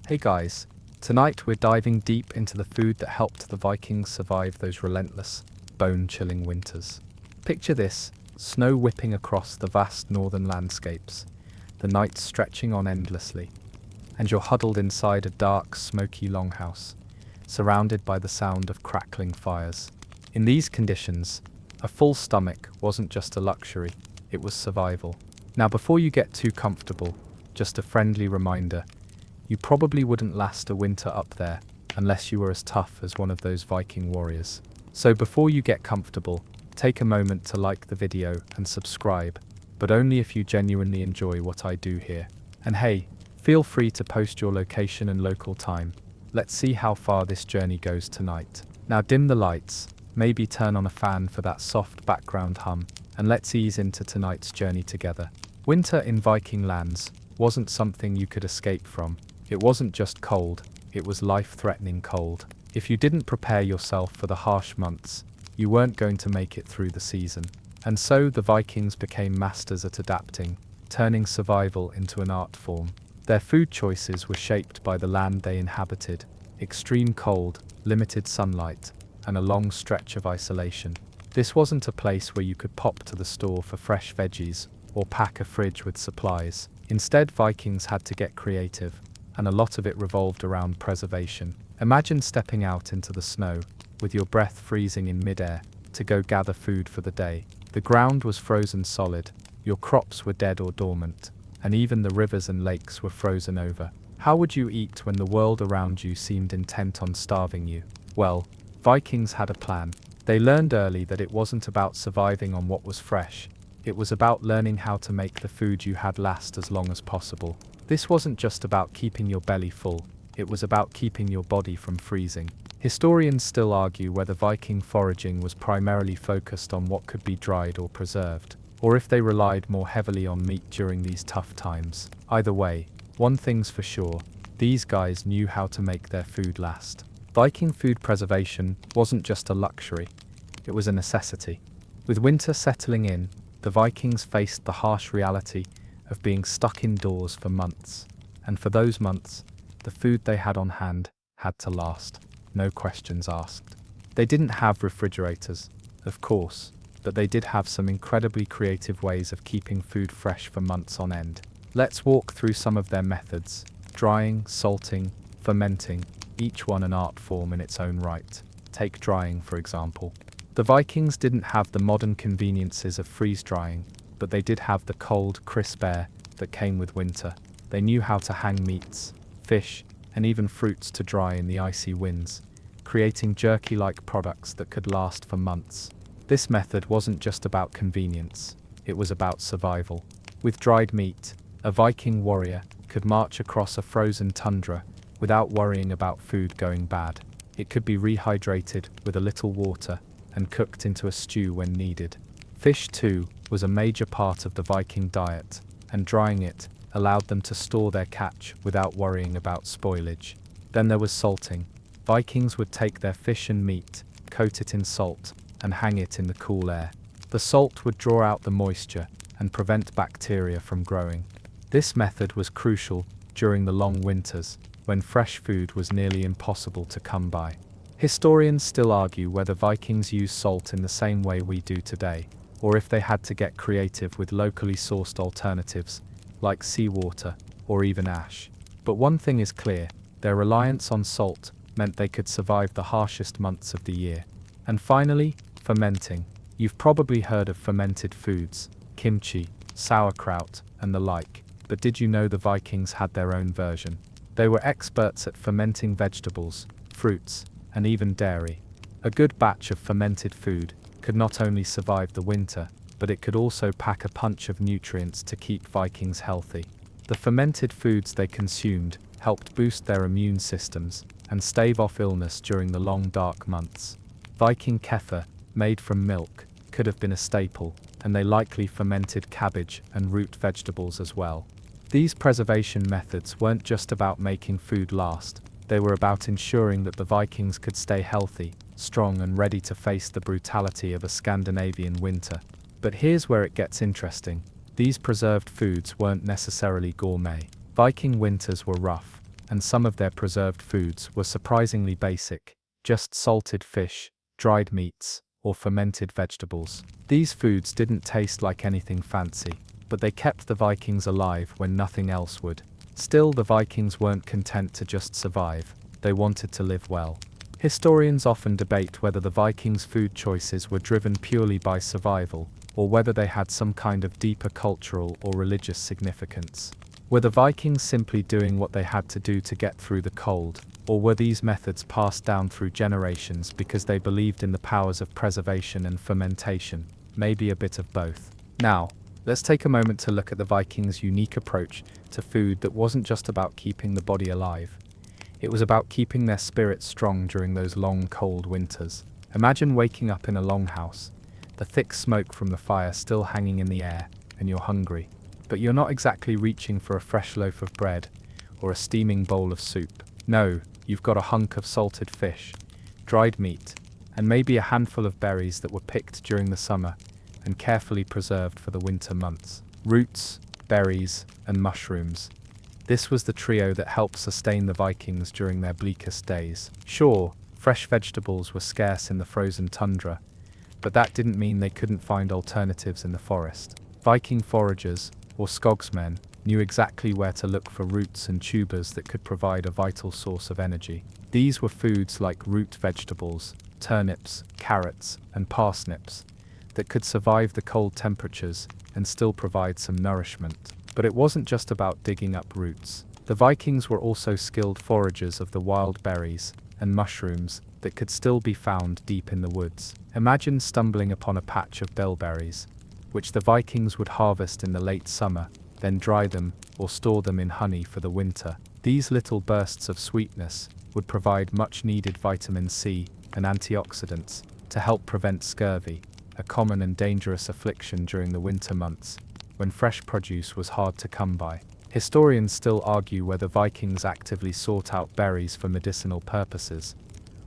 Hey guys, tonight we're diving deep into the food that helped the Vikings survive those relentless, bone-chilling winters. Picture this, snow whipping across the vast northern landscapes, the nights stretching on endlessly, and you're huddled inside a dark, smoky longhouse, surrounded by the sound of crackling fires. In these conditions, a full stomach wasn't just a luxury, it was survival. Now before you get too comfortable, just a friendly reminder, you probably wouldn't last a winter up there unless you were as tough as one of those Viking warriors. So before you get comfortable, take a moment to like the video and subscribe, but only if you genuinely enjoy what I do here. And hey, feel free to post your location and local time. Let's see how far this journey goes tonight. Now dim the lights, maybe turn on a fan for that soft background hum, and let's ease into tonight's journey together. Winter in Viking lands wasn't something you could escape from. It wasn't just cold, it was life-threatening cold. If you didn't prepare yourself for the harsh months, you weren't going to make it through the season. And so the Vikings became masters at adapting, turning survival into an art form. Their food choices were shaped by the land they inhabited: extreme cold, limited sunlight, and a long stretch of isolation. This wasn't a place where you could pop to the store for fresh veggies or pack a fridge with supplies. Instead, Vikings had to get creative, and a lot of it revolved around preservation. Imagine stepping out into the snow, with your breath freezing in midair, to go gather food for the day. The ground was frozen solid, your crops were dead or dormant, and even the rivers and lakes were frozen over. How would you eat when the world around you seemed intent on starving you? Well, Vikings had a plan. They learned early that it wasn't about surviving on what was fresh. It was about learning how to make the food you had last as long as possible. This wasn't just about keeping your belly full, it was about keeping your body from freezing. Historians still argue whether Viking foraging was primarily focused on what could be dried or preserved, or if they relied more heavily on meat during these tough times. Either way, one thing's for sure, these guys knew how to make their food last. Viking food preservation wasn't just a luxury, it was a necessity. With winter settling in, the Vikings faced the harsh reality of being stuck indoors for months. And for those months, the food they had on hand had to last, no questions asked. They didn't have refrigerators, of course, but they did have some incredibly creative ways of keeping food fresh for months on end. Let's walk through some of their methods: drying, salting, fermenting, each one an art form in its own right. Take drying, for example. The Vikings didn't have the modern conveniences of freeze-drying, but they did have the cold, crisp air that came with winter. They knew how to hang meats, fish, and even fruits to dry in the icy winds, creating jerky-like products that could last for months. This method wasn't just about convenience, it was about survival. With dried meat, a Viking warrior could march across a frozen tundra without worrying about food going bad. It could be rehydrated with a little water and cooked into a stew when needed. Fish, too, was a major part of the Viking diet, and drying it allowed them to store their catch without worrying about spoilage. Then there was salting. Vikings would take their fish and meat, coat it in salt, and hang it in the cool air. The salt would draw out the moisture and prevent bacteria from growing. This method was crucial during the long winters, when fresh food was nearly impossible to come by. Historians still argue whether Vikings used salt in the same way we do today, or if they had to get creative with locally sourced alternatives, like seawater or even ash. But one thing is clear, their reliance on salt meant they could survive the harshest months of the year. And finally, fermenting. You've probably heard of fermented foods, kimchi, sauerkraut, and the like, but did you know the Vikings had their own version? They were experts at fermenting vegetables, fruits, and even dairy. A good batch of fermented food could not only survive the winter, but it could also pack a punch of nutrients to keep Vikings healthy. The fermented foods they consumed helped boost their immune systems and stave off illness during the long dark months. Viking kefir, made from milk, could have been a staple, and they likely fermented cabbage and root vegetables as well. These preservation methods weren't just about making food last, they were about ensuring that the Vikings could stay healthy, strong, and ready to face the brutality of a Scandinavian winter. But here's where it gets interesting. These preserved foods weren't necessarily gourmet. Viking winters were rough. and some of their preserved foods were surprisingly basic, just salted fish, dried meats, or fermented vegetables. These foods didn't taste like anything fancy, but they kept the Vikings alive when nothing else would. Still, the Vikings weren't content to just survive, they wanted to live well. Historians often debate whether the Vikings' food choices were driven purely by survival, or whether they had some kind of deeper cultural or religious significance. Were the Vikings simply doing what they had to do to get through the cold, or were these methods passed down through generations because they believed in the powers of preservation and fermentation? Maybe a bit of both. Now, let's take a moment to look at the Vikings' unique approach to food that wasn't just about keeping the body alive. It was about keeping their spirits strong during those long, cold winters. Imagine waking up in a longhouse, the thick smoke from the fire still hanging in the air, and you're hungry. But you're not exactly reaching for a fresh loaf of bread or a steaming bowl of soup. No, you've got a hunk of salted fish, dried meat, and maybe a handful of berries that were picked during the summer and carefully preserved for the winter months. Roots, berries, and mushrooms. This was the trio that helped sustain the Vikings during their bleakest days. Sure, fresh vegetables were scarce in the frozen tundra, but that didn't mean they couldn't find alternatives in the forest. Viking foragers, or skogsmen, knew exactly where to look for roots and tubers that could provide a vital source of energy. These were foods like root vegetables, turnips, carrots, and parsnips that could survive the cold temperatures and still provide some nourishment. But it wasn't just about digging up roots. The Vikings were also skilled foragers of the wild berries and mushrooms that could still be found deep in the woods. Imagine stumbling upon a patch of bilberries, which the Vikings would harvest in the late summer, then dry them or store them in honey for the winter. These little bursts of sweetness would provide much-needed vitamin C and antioxidants to help prevent scurvy, a common and dangerous affliction during the winter months, when fresh produce was hard to come by. Historians still argue whether Vikings actively sought out berries for medicinal purposes,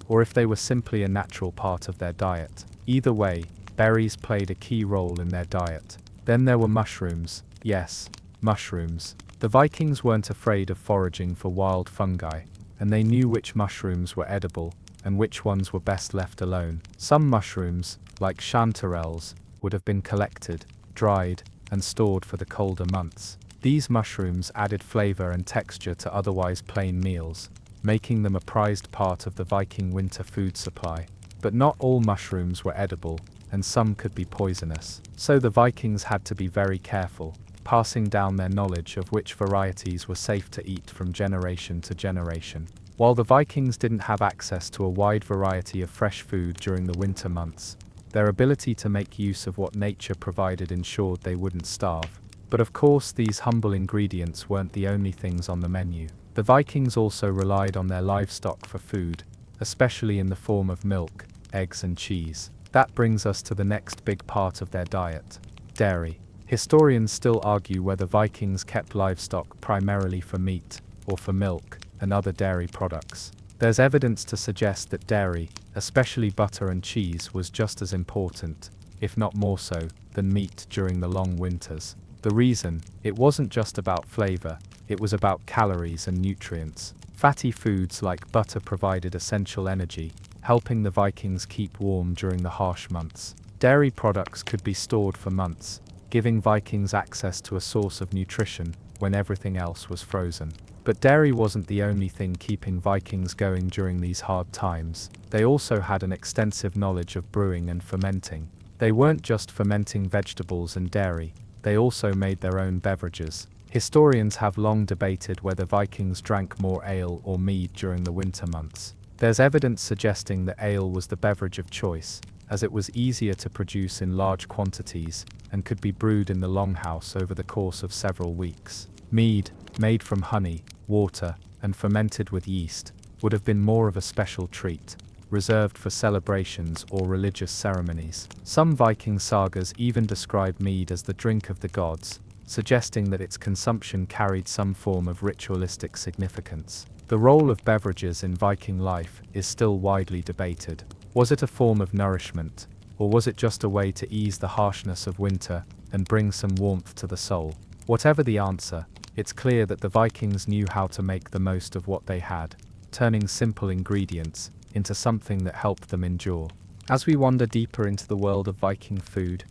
or if they were simply a natural part of their diet. Either way, berries played a key role in their diet. Then there were mushrooms. Yes, mushrooms. The Vikings weren't afraid of foraging for wild fungi, and they knew which mushrooms were edible and which ones were best left alone. Some mushrooms, like chanterelles, would have been collected, dried, and stored for the colder months. These mushrooms added flavor and texture to otherwise plain meals, making them a prized part of the Viking winter food supply. But not all mushrooms were edible, and some could be poisonous. So the Vikings had to be very careful, passing down their knowledge of which varieties were safe to eat from generation to generation. While the Vikings didn't have access to a wide variety of fresh food during the winter months, their ability to make use of what nature provided ensured they wouldn't starve. But of course, these humble ingredients weren't the only things on the menu. The Vikings also relied on their livestock for food, especially in the form of milk, eggs, and cheese. That brings us to the next big part of their diet: dairy. Historians still argue whether Vikings kept livestock primarily for meat, or for milk and other dairy products. There's evidence to suggest that dairy, especially butter and cheese, was just as important, if not more so, than meat during the long winters. The reason? It wasn't just about flavor, it was about calories and nutrients. Fatty foods like butter provided essential energy, helping the Vikings keep warm during the harsh months. Dairy products could be stored for months, giving Vikings access to a source of nutrition when everything else was frozen. But dairy wasn't the only thing keeping Vikings going during these hard times. They also had an extensive knowledge of brewing and fermenting. They weren't just fermenting vegetables and dairy, they also made their own beverages. Historians have long debated whether Vikings drank more ale or mead during the winter months. There's evidence suggesting that ale was the beverage of choice, as it was easier to produce in large quantities and could be brewed in the longhouse over the course of several weeks. Mead, made from honey, water, and fermented with yeast, would have been more of a special treat, reserved for celebrations or religious ceremonies. Some Viking sagas even describe mead as the drink of the gods, suggesting that its consumption carried some form of ritualistic significance. The role of beverages in Viking life is still widely debated. Was it a form of nourishment, or was it just a way to ease the harshness of winter and bring some warmth to the soul? Whatever the answer, It's clear that the Vikings knew how to make the most of what they had, turning simple ingredients into something that helped them endure. As we wander deeper into the world of Viking food,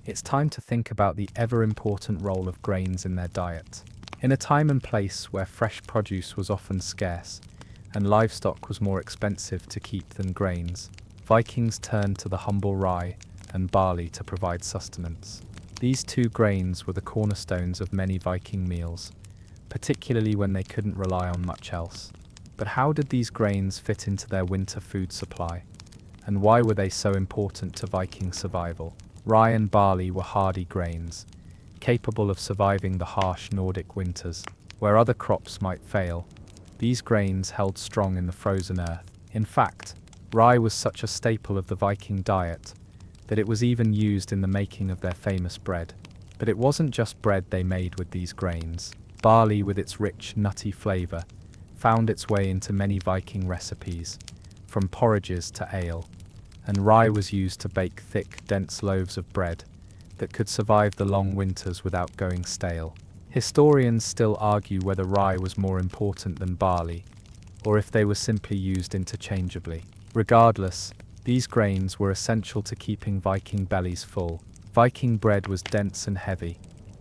it's time to think about the ever-important role of grains in their diet. In a time and place where fresh produce was often scarce, and livestock was more expensive to keep than grains, Vikings turned to the humble rye and barley to provide sustenance. These two grains were the cornerstones of many Viking meals, particularly when they couldn't rely on much else. But how did these grains fit into their winter food supply? And why were they so important to Viking survival? Rye and barley were hardy grains, capable of surviving the harsh Nordic winters, where other crops might fail. These grains held strong in the frozen earth. In fact, rye was such a staple of the Viking diet that it was even used in the making of their famous bread. But it wasn't just bread they made with these grains. Barley, with its rich, nutty flavor, found its way into many Viking recipes, from porridges to ale, and rye was used to bake thick, dense loaves of bread that could survive the long winters without going stale. Historians still argue whether rye was more important than barley, or if they were simply used interchangeably. Regardless, these grains were essential to keeping Viking bellies full. Viking bread was dense and heavy,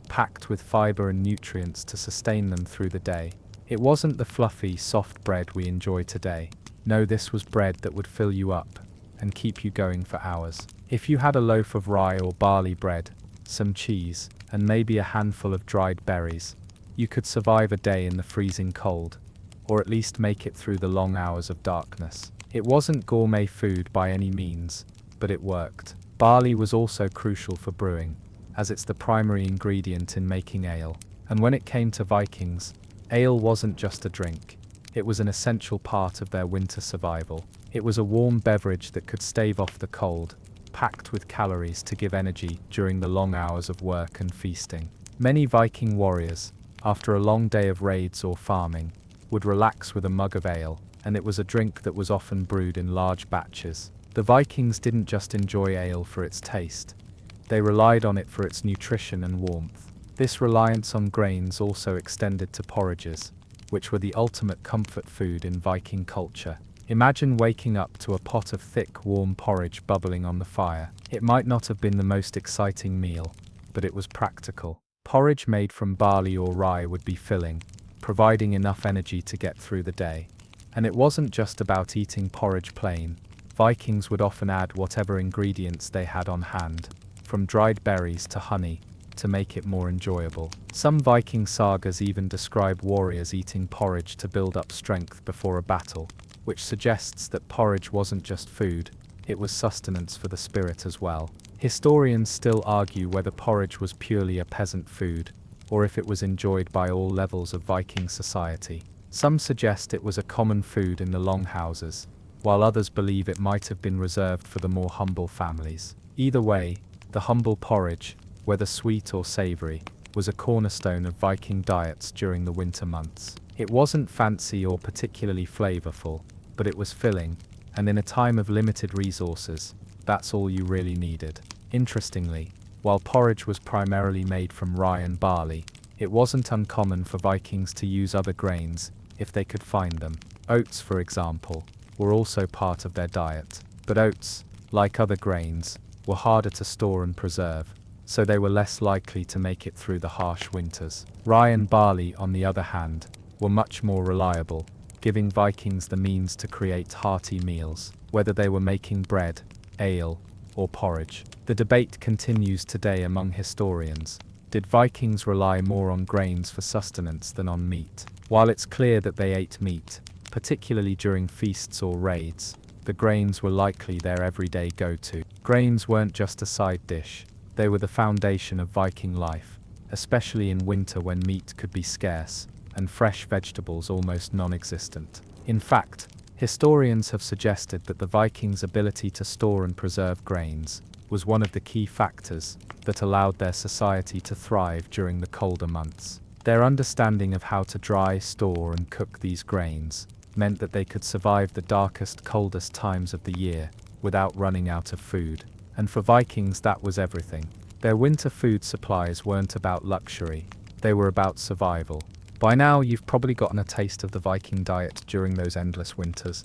packed with fiber and nutrients to sustain them through the day. It wasn't the fluffy, soft bread we enjoy today. No, this was bread that would fill you up and keep you going for hours. If you had a loaf of rye or barley bread, some cheese, and maybe a handful of dried berries, you could survive a day in the freezing cold, or at least make it through the long hours of darkness. It wasn't gourmet food by any means, but it worked. Barley was also crucial for brewing, as it's the primary ingredient in making ale. And when it came to Vikings, ale wasn't just a drink. It was an essential part of their winter survival. It was a warm beverage that could stave off the cold, packed with calories to give energy during the long hours of work and feasting. Many Viking warriors, after a long day of raids or farming, would relax with a mug of ale, and it was a drink that was often brewed in large batches. The Vikings didn't just enjoy ale for its taste. They relied on it for its nutrition and warmth. This reliance on grains also extended to porridges, which were the ultimate comfort food in Viking culture. Imagine waking up to a pot of thick, warm porridge bubbling on the fire. It might not have been the most exciting meal, but it was practical. Porridge made from barley or rye would be filling, providing enough energy to get through the day. And it wasn't just about eating porridge plain. Vikings would often add whatever ingredients they had on hand, from dried berries to honey, to make it more enjoyable. Some Viking sagas even describe warriors eating porridge to build up strength before a battle, which suggests that porridge wasn't just food, it was sustenance for the spirit as well. Historians still argue whether porridge was purely a peasant food, or if it was enjoyed by all levels of Viking society. Some suggest it was a common food in the longhouses, while others believe it might have been reserved for the more humble families. Either way, the humble porridge, whether sweet or savory, was a cornerstone of Viking diets during the winter months. It wasn't fancy or particularly flavorful, but it was filling, and in a time of limited resources, that's all you really needed. Interestingly, while porridge was primarily made from rye and barley, it wasn't uncommon for Vikings to use other grains if they could find them. Oats, for example, were also part of their diet, but oats, like other grains, were harder to store and preserve, so they were less likely to make it through the harsh winters. Rye and barley, on the other hand, were much more reliable, giving Vikings the means to create hearty meals, whether they were making bread, ale, or porridge. The debate continues today among historians. Did Vikings rely more on grains for sustenance than on meat? While it's clear that they ate meat, particularly during feasts or raids, the grains were likely their everyday go-to. Grains weren't just a side dish, they were the foundation of Viking life, especially in winter when meat could be scarce and fresh vegetables almost non-existent. In fact, historians have suggested that the Vikings' ability to store and preserve grains was one of the key factors that allowed their society to thrive during the colder months. Their understanding of how to dry, store, and cook these grains meant that they could survive the darkest, coldest times of the year without running out of food. And for Vikings, that was everything. Their winter food supplies weren't about luxury, They were about survival. By now, you've probably gotten a taste of the Viking diet during those endless winters,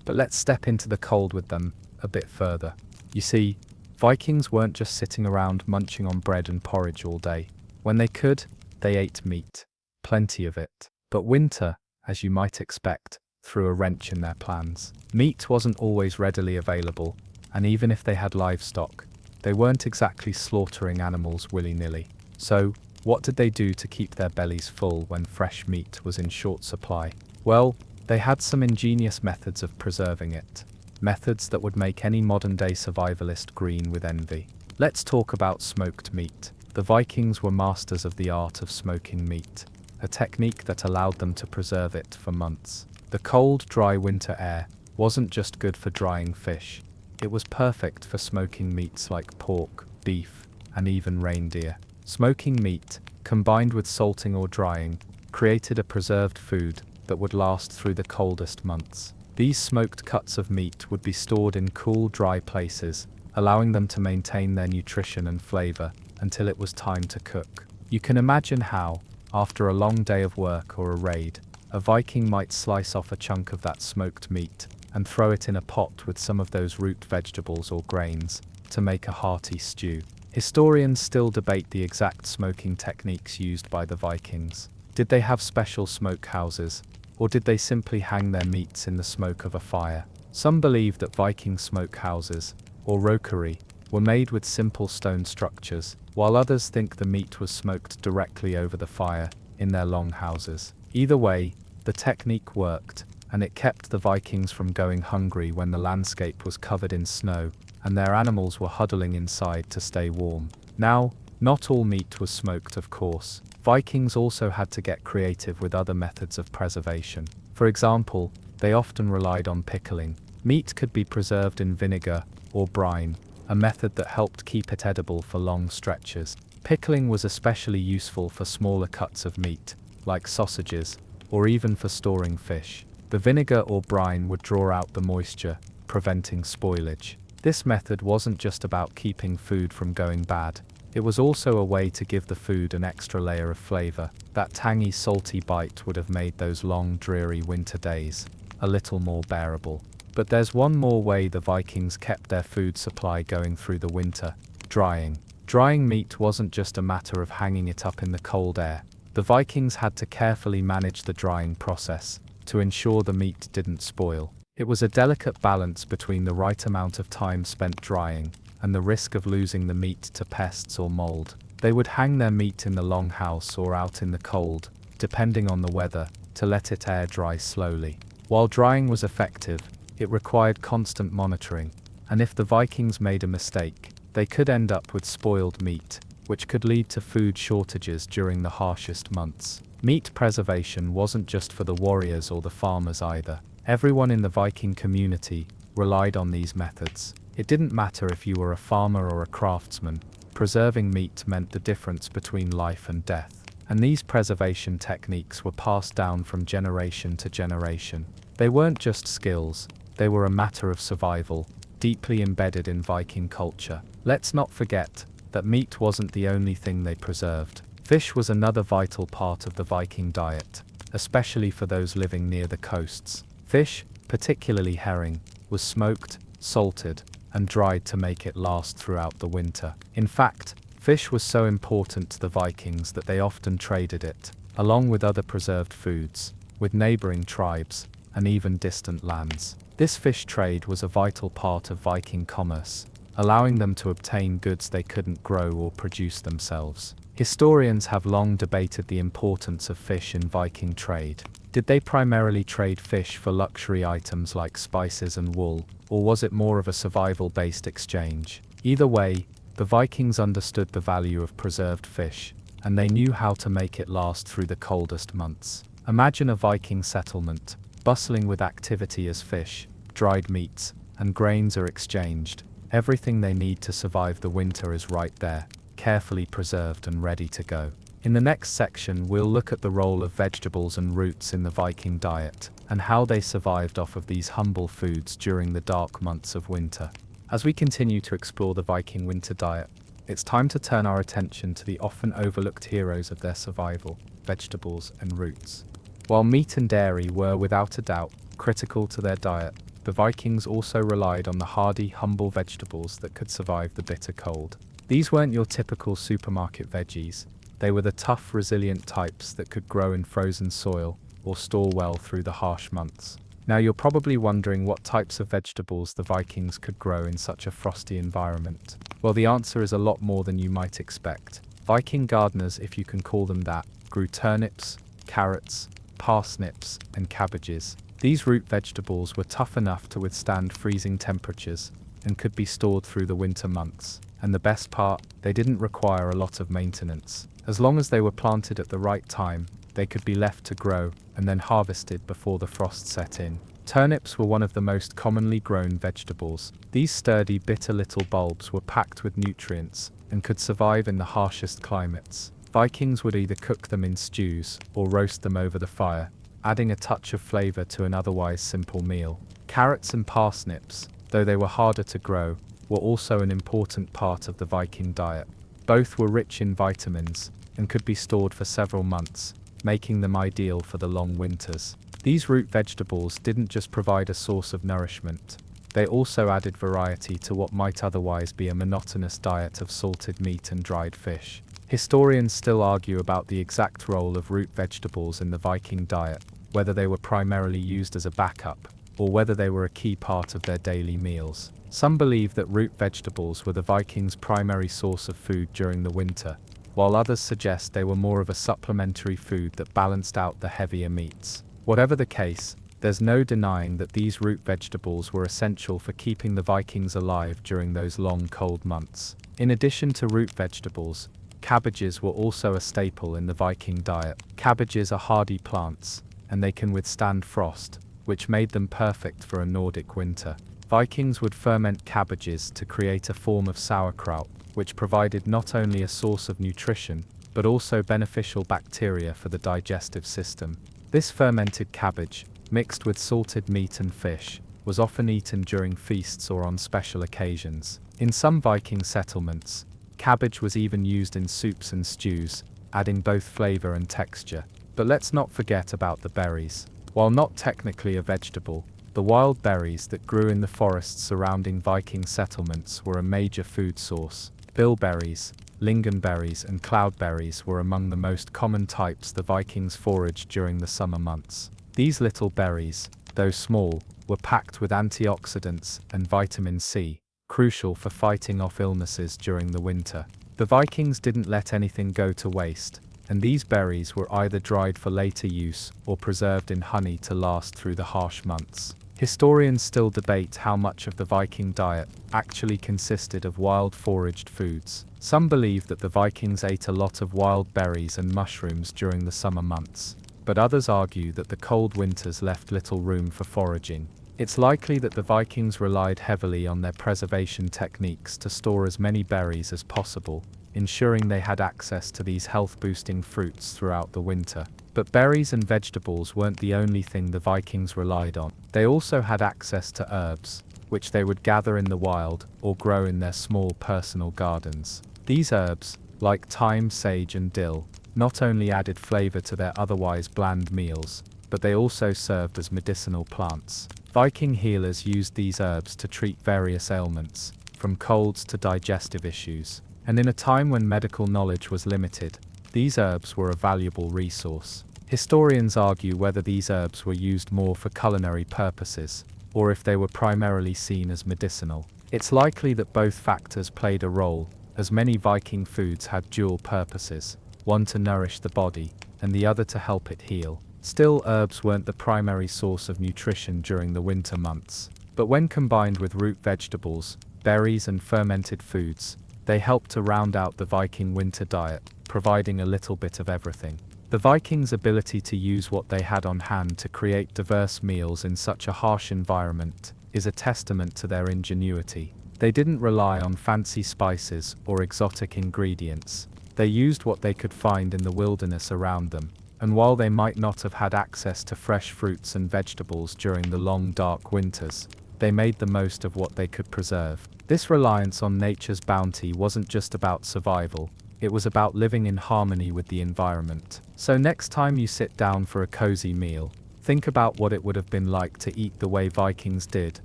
but let's step into the cold with them a bit further. You see, Vikings weren't just sitting around munching on bread and porridge all day. When they could, they ate meat. Plenty of it. But winter, as you might expect, threw a wrench in their plans. Meat wasn't always readily available, and even if they had livestock, they weren't exactly slaughtering animals willy-nilly. So, what did they do to keep their bellies full when fresh meat was in short supply? Well, they had some ingenious methods of preserving it. Methods that would make any modern-day survivalist green with envy. Let's talk about smoked meat. The Vikings were masters of the art of smoking meat, a technique that allowed them to preserve it for months. The cold, dry winter air wasn't just good for drying fish. It was perfect for smoking meats like pork, beef, and even reindeer. Smoking meat, combined with salting or drying, created a preserved food that would last through the coldest months. These smoked cuts of meat would be stored in cool, dry places, allowing them to maintain their nutrition and flavor until it was time to cook. You can imagine how, after a long day of work or a raid, a Viking might slice off a chunk of that smoked meat and throw it in a pot with some of those root vegetables or grains to make a hearty stew. Historians still debate the exact smoking techniques used by the Vikings. Did they have special smoke houses, or did they simply hang their meats in the smoke of a fire? Some believe that Viking smoke houses, or røkeri, were made with simple stone structures, while others think the meat was smoked directly over the fire in their long houses. Either way, the technique worked, and it kept the Vikings from going hungry when the landscape was covered in snow and their animals were huddling inside to stay warm. Now, not all meat was smoked, of course. Vikings also had to get creative with other methods of preservation. For example, they often relied on pickling. Meat could be preserved in vinegar or brine, a method that helped keep it edible for long stretches. Pickling was especially useful for smaller cuts of meat, like sausages, or even for storing fish. The vinegar or brine would draw out the moisture, preventing spoilage. This method wasn't just about keeping food from going bad. It was also a way to give the food an extra layer of flavor. That tangy, salty bite would have made those long, dreary winter days a little more bearable. But there's one more way the Vikings kept their food supply going through the winter: drying. Drying meat wasn't just a matter of hanging it up in the cold air. The Vikings had to carefully manage the drying process to ensure the meat didn't spoil. It was a delicate balance between the right amount of time spent drying and the risk of losing the meat to pests or mold. They would hang their meat in the longhouse or out in the cold, depending on the weather, to let it air dry slowly. While drying was effective, it required constant monitoring, and if the Vikings made a mistake, they could end up with spoiled meat, which could lead to food shortages during the harshest months. Meat preservation wasn't just for the warriors or the farmers either. Everyone in the Viking community relied on these methods. It didn't matter if you were a farmer or a craftsman, preserving meat meant the difference between life and death. And these preservation techniques were passed down from generation to generation. They weren't just skills, they were a matter of survival, deeply embedded in Viking culture. Let's not forget that meat wasn't the only thing they preserved. Fish was another vital part of the Viking diet, especially for those living near the coasts. Fish, particularly herring, was smoked, salted, and dried to make it last throughout the winter. In fact, fish was so important to the Vikings that they often traded it, along with other preserved foods, with neighboring tribes, and even distant lands. This fish trade was a vital part of Viking commerce, allowing them to obtain goods they couldn't grow or produce themselves. Historians have long debated the importance of fish in Viking trade. Did they primarily trade fish for luxury items like spices and wool, or was it more of a survival-based exchange? Either way, the Vikings understood the value of preserved fish, and they knew how to make it last through the coldest months. Imagine a Viking settlement, bustling with activity as fish, dried meats, and grains are exchanged. Everything they need to survive the winter is right there, carefully preserved and ready to go. In the next section, we'll look at the role of vegetables and roots in the Viking diet, and how they survived off of these humble foods during the dark months of winter. As we continue to explore the Viking winter diet, it's time to turn our attention to the often overlooked heroes of their survival, vegetables and roots. While meat and dairy were, without a doubt, critical to their diet, the Vikings also relied on the hardy, humble vegetables that could survive the bitter cold. These weren't your typical supermarket veggies. They were the tough, resilient types that could grow in frozen soil or store well through the harsh months. Now you're probably wondering what types of vegetables the Vikings could grow in such a frosty environment. Well, the answer is a lot more than you might expect. Viking gardeners, if you can call them that, grew turnips, carrots, parsnips, and cabbages. These root vegetables were tough enough to withstand freezing temperatures and could be stored through the winter months. And the best part, they didn't require a lot of maintenance. As long as they were planted at the right time, they could be left to grow and then harvested before the frost set in. Turnips were one of the most commonly grown vegetables. These sturdy, bitter little bulbs were packed with nutrients and could survive in the harshest climates. Vikings would either cook them in stews or roast them over the fire, adding a touch of flavor to an otherwise simple meal. Carrots and parsnips, though they were harder to grow, were also an important part of the Viking diet. Both were rich in vitamins and could be stored for several months, making them ideal for the long winters. These root vegetables didn't just provide a source of nourishment, they also added variety to what might otherwise be a monotonous diet of salted meat and dried fish. Historians still argue about the exact role of root vegetables in the Viking diet, whether they were primarily used as a backup, or whether they were a key part of their daily meals. Some believe that root vegetables were the Vikings' primary source of food during the winter, while others suggest they were more of a supplementary food that balanced out the heavier meats. Whatever the case, there's no denying that these root vegetables were essential for keeping the Vikings alive during those long cold months. In addition to root vegetables, cabbages were also a staple in the Viking diet. Cabbages are hardy plants, and they can withstand frost, which made them perfect for a Nordic winter. Vikings would ferment cabbages to create a form of sauerkraut, which provided not only a source of nutrition, but also beneficial bacteria for the digestive system. This fermented cabbage, mixed with salted meat and fish, was often eaten during feasts or on special occasions. In some Viking settlements, cabbage was even used in soups and stews, adding both flavor and texture. But let's not forget about the berries. While not technically a vegetable, the wild berries that grew in the forests surrounding Viking settlements were a major food source. Bilberries, lingonberries and cloudberries were among the most common types the Vikings foraged during the summer months. These little berries, though small, were packed with antioxidants and vitamin C, crucial for fighting off illnesses during the winter. The Vikings didn't let anything go to waste, and these berries were either dried for later use or preserved in honey to last through the harsh months. Historians still debate how much of the Viking diet actually consisted of wild foraged foods. Some believe that the Vikings ate a lot of wild berries and mushrooms during the summer months, but others argue that the cold winters left little room for foraging. It's likely that the Vikings relied heavily on their preservation techniques to store as many berries as possible, ensuring they had access to these health-boosting fruits throughout the winter. But berries and vegetables weren't the only thing the Vikings relied on. They also had access to herbs, which they would gather in the wild or grow in their small personal gardens. These herbs, like thyme, sage and dill, not only added flavor to their otherwise bland meals, but they also served as medicinal plants. Viking healers used these herbs to treat various ailments, from colds to digestive issues. And in a time when medical knowledge was limited, these herbs were a valuable resource. Historians argue whether these herbs were used more for culinary purposes, or if they were primarily seen as medicinal. It's likely that both factors played a role, as many Viking foods had dual purposes, one to nourish the body, and the other to help it heal. Still, herbs weren't the primary source of nutrition during the winter months. But when combined with root vegetables, berries and fermented foods, they helped to round out the Viking winter diet, providing a little bit of everything. The Vikings' ability to use what they had on hand to create diverse meals in such a harsh environment is a testament to their ingenuity. They didn't rely on fancy spices or exotic ingredients. They used what they could find in the wilderness around them, and while they might not have had access to fresh fruits and vegetables during the long dark winters, they made the most of what they could preserve. This reliance on nature's bounty wasn't just about survival, it was about living in harmony with the environment. So next time you sit down for a cozy meal, think about what it would have been like to eat the way Vikings did: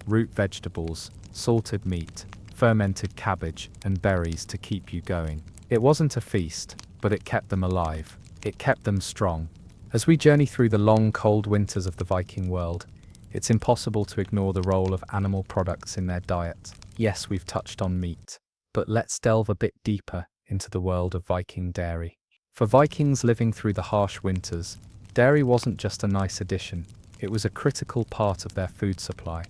root vegetables, salted meat, fermented cabbage, and berries to keep you going. It wasn't a feast, but it kept them alive. It kept them strong. As we journey through the long, cold winters of the Viking world, it's impossible to ignore the role of animal products in their diet. Yes, we've touched on meat, but let's delve a bit deeper into the world of Viking dairy. For Vikings living through the harsh winters, dairy wasn't just a nice addition, it was a critical part of their food supply,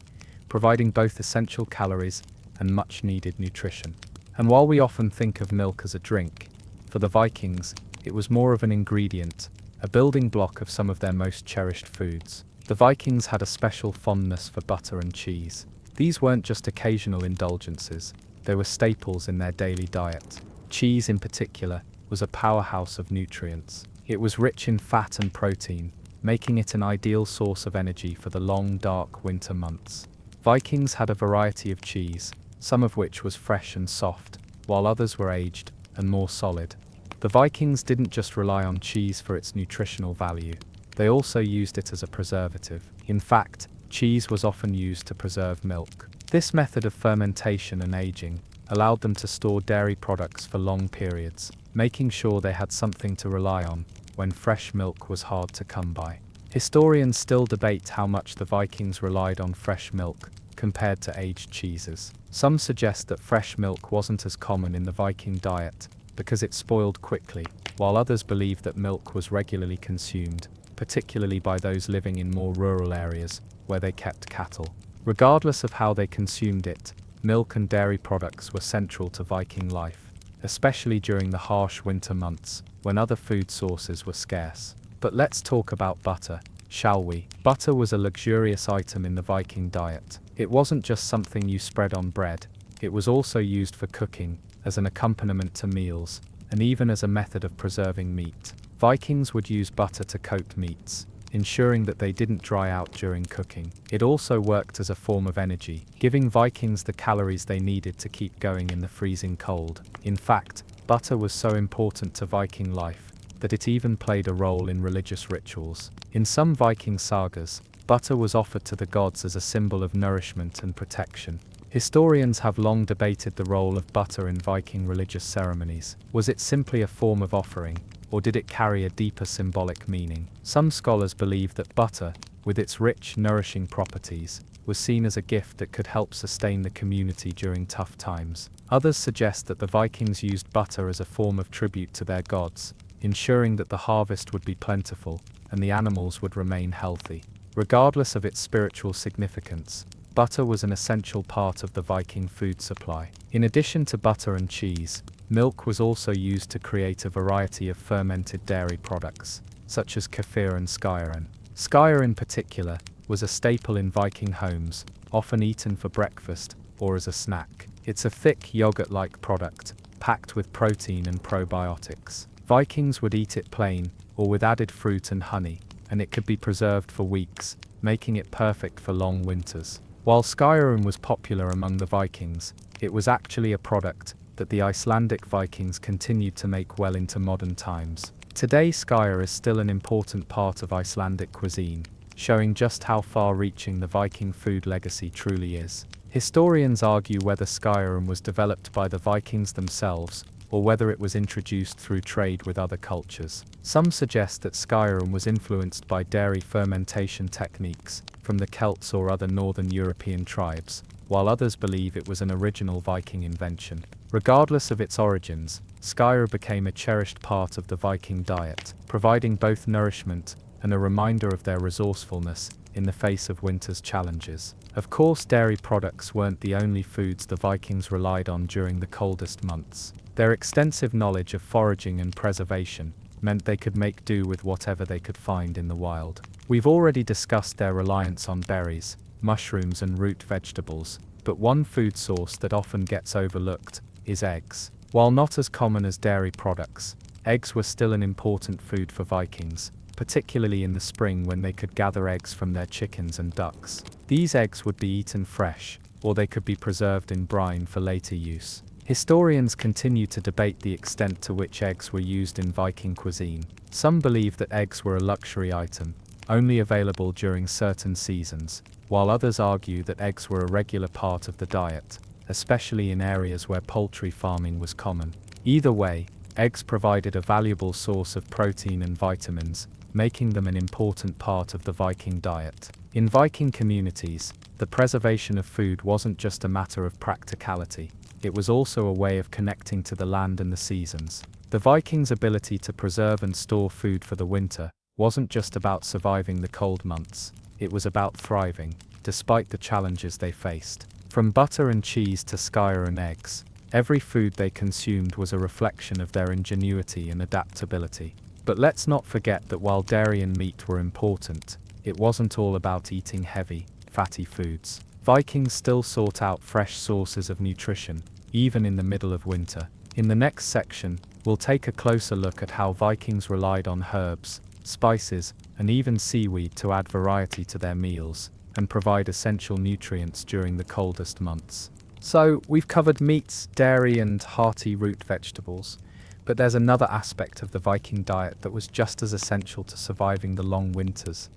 providing both essential calories and much-needed nutrition. And while we often think of milk as a drink, for the Vikings, it was more of an ingredient, a building block of some of their most cherished foods. The Vikings had a special fondness for butter and cheese. These weren't just occasional indulgences, they were staples in their daily diet. Cheese, in particular, was a powerhouse of nutrients. It was rich in fat and protein, making it an ideal source of energy for the long, dark winter months. Vikings had a variety of cheese, some of which was fresh and soft, while others were aged and more solid. The Vikings didn't just rely on cheese for its nutritional value, they also used it as a preservative. In fact, cheese was often used to preserve milk. This method of fermentation and aging allowed them to store dairy products for long periods, making sure they had something to rely on when fresh milk was hard to come by. Historians still debate how much the Vikings relied on fresh milk compared to aged cheeses. Some suggest that fresh milk wasn't as common in the Viking diet because it spoiled quickly, while others believe that milk was regularly consumed, particularly by those living in more rural areas where they kept cattle. Regardless of how they consumed it, milk and dairy products were central to Viking life, especially during the harsh winter months when other food sources were scarce. But let's talk about butter, shall we? Butter was a luxurious item in the Viking diet. It wasn't just something you spread on bread, it was also used for cooking, as an accompaniment to meals, and even as a method of preserving meat. Vikings would use butter to coat meats, ensuring that they didn't dry out during cooking. It also worked as a form of energy, giving Vikings the calories they needed to keep going in the freezing cold. In fact, butter was so important to Viking life that it even played a role in religious rituals. In some Viking sagas, butter was offered to the gods as a symbol of nourishment and protection. Historians have long debated the role of butter in Viking religious ceremonies. Was it simply a form of offering, or did it carry a deeper symbolic meaning? Some scholars believe that butter, with its rich, nourishing properties, was seen as a gift that could help sustain the community during tough times. Others suggest that the Vikings used butter as a form of tribute to their gods, ensuring that the harvest would be plentiful and the animals would remain healthy. Regardless of its spiritual significance, butter was an essential part of the Viking food supply. In addition to butter and cheese, milk was also used to create a variety of fermented dairy products, such as kefir and skyr. Skyr in particular was a staple in Viking homes, often eaten for breakfast or as a snack. It's a thick yogurt-like product, packed with protein and probiotics. Vikings would eat it plain, or with added fruit and honey, and it could be preserved for weeks, making it perfect for long winters. While skyr was popular among the Vikings, it was actually a product that the Icelandic Vikings continued to make well into modern times. Today, skyr is still an important part of Icelandic cuisine, showing just how far-reaching the Viking food legacy truly is. Historians argue whether skyr was developed by the Vikings themselves, or whether it was introduced through trade with other cultures. Some suggest that skyr was influenced by dairy fermentation techniques from the Celts or other northern European tribes, while others believe it was an original Viking invention. Regardless of its origins, skyr became a cherished part of the Viking diet, providing both nourishment and a reminder of their resourcefulness in the face of winter's challenges. Of course, dairy products weren't the only foods the Vikings relied on during the coldest months. Their extensive knowledge of foraging and preservation meant they could make do with whatever they could find in the wild. We've already discussed their reliance on berries, mushrooms and root vegetables, but one food source that often gets overlooked is eggs. While not as common as dairy products, eggs were still an important food for Vikings, particularly in the spring when they could gather eggs from their chickens and ducks. These eggs would be eaten fresh, or they could be preserved in brine for later use. Historians continue to debate the extent to which eggs were used in Viking cuisine. Some believe that eggs were a luxury item, only available during certain seasons, while others argue that eggs were a regular part of the diet, especially in areas where poultry farming was common. Either way, eggs provided a valuable source of protein and vitamins, making them an important part of the Viking diet. In Viking communities, the preservation of food wasn't just a matter of practicality, it was also a way of connecting to the land and the seasons. The Vikings' ability to preserve and store food for the winter wasn't just about surviving the cold months, it was about thriving, despite the challenges they faced. From butter and cheese to skyer and eggs, every food they consumed was a reflection of their ingenuity and adaptability. But let's not forget that while dairy and meat were important, it wasn't all about eating heavy, fatty foods. Vikings still sought out fresh sources of nutrition, even in the middle of winter. In the next section, we'll take a closer look at how Vikings relied on herbs, spices, and even seaweed to add variety to their meals, and provide essential nutrients during the coldest months. So, we've covered meats, dairy, and hearty root vegetables, but there's another aspect of the Viking diet that was just as essential to surviving the long winters: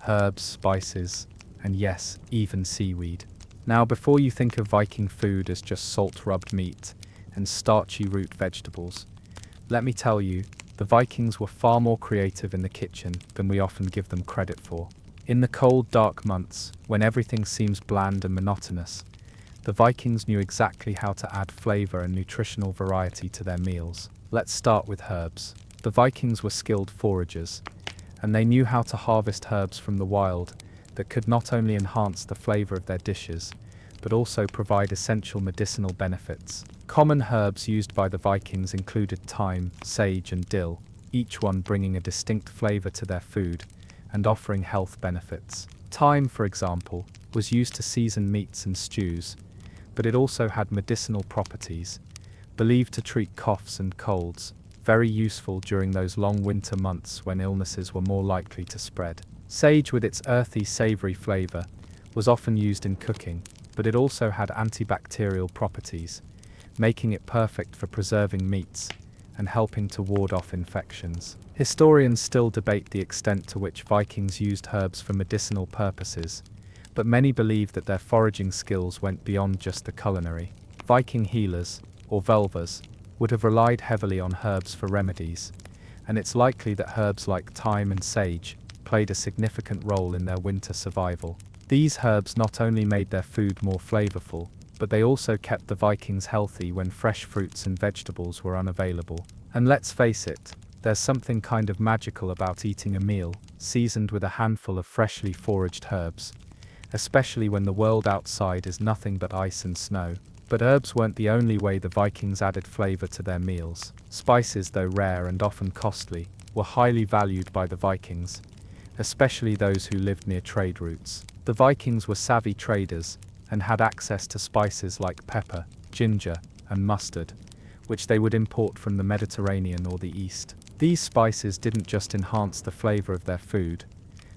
herbs, spices, and yes, even seaweed. Now, before you think of Viking food as just salt-rubbed meat and starchy root vegetables, let me tell you, the Vikings were far more creative in the kitchen than we often give them credit for. In the cold, dark months, when everything seems bland and monotonous, the Vikings knew exactly how to add flavor and nutritional variety to their meals. Let's start with herbs. The Vikings were skilled foragers, and they knew how to harvest herbs from the wild that could not only enhance the flavor of their dishes, but also provide essential medicinal benefits. Common herbs used by the Vikings included thyme, sage, and dill, each one bringing a distinct flavor to their food and offering health benefits. Thyme, for example, was used to season meats and stews, but it also had medicinal properties, believed to treat coughs and colds, very useful during those long winter months when illnesses were more likely to spread. Sage, with its earthy, savory flavor, was often used in cooking, but it also had antibacterial properties, making it perfect for preserving meats and helping to ward off infections. Historians still debate the extent to which Vikings used herbs for medicinal purposes, but many believe that their foraging skills went beyond just the culinary. Viking healers, or velvers, would have relied heavily on herbs for remedies, and it's likely that herbs like thyme and sage played a significant role in their winter survival. These herbs not only made their food more flavorful, but they also kept the Vikings healthy when fresh fruits and vegetables were unavailable. And let's face it, there's something kind of magical about eating a meal seasoned with a handful of freshly foraged herbs, especially when the world outside is nothing but ice and snow. But herbs weren't the only way the Vikings added flavor to their meals. Spices, though rare and often costly, were highly valued by the Vikings, especially those who lived near trade routes. The Vikings were savvy traders and had access to spices like pepper, ginger, and mustard, which they would import from the Mediterranean or the East. These spices didn't just enhance the flavor of their food,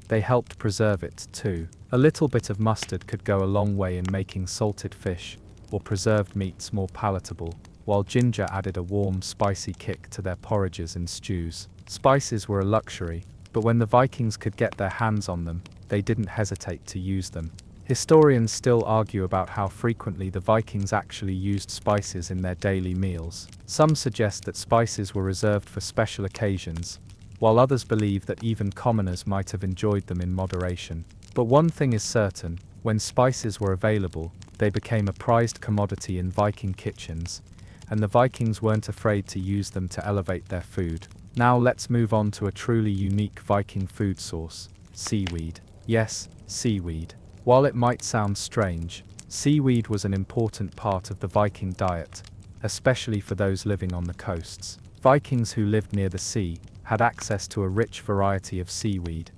they helped preserve it too. A little bit of mustard could go a long way in making salted fish or preserved meats more palatable, while ginger added a warm, spicy kick to their porridges and stews. Spices were a luxury, but when the Vikings could get their hands on them, they didn't hesitate to use them. Historians still argue about how frequently the Vikings actually used spices in their daily meals. Some suggest that spices were reserved for special occasions, while others believe that even commoners might have enjoyed them in moderation. But one thing is certain, when spices were available, they became a prized commodity in Viking kitchens, and the Vikings weren't afraid to use them to elevate their food. Now let's move on to a truly unique Viking food source: seaweed. Yes, seaweed. While it might sound strange, seaweed was an important part of the Viking diet, especially for those living on the coasts. Vikings who lived near the sea had access to a rich variety of seaweed,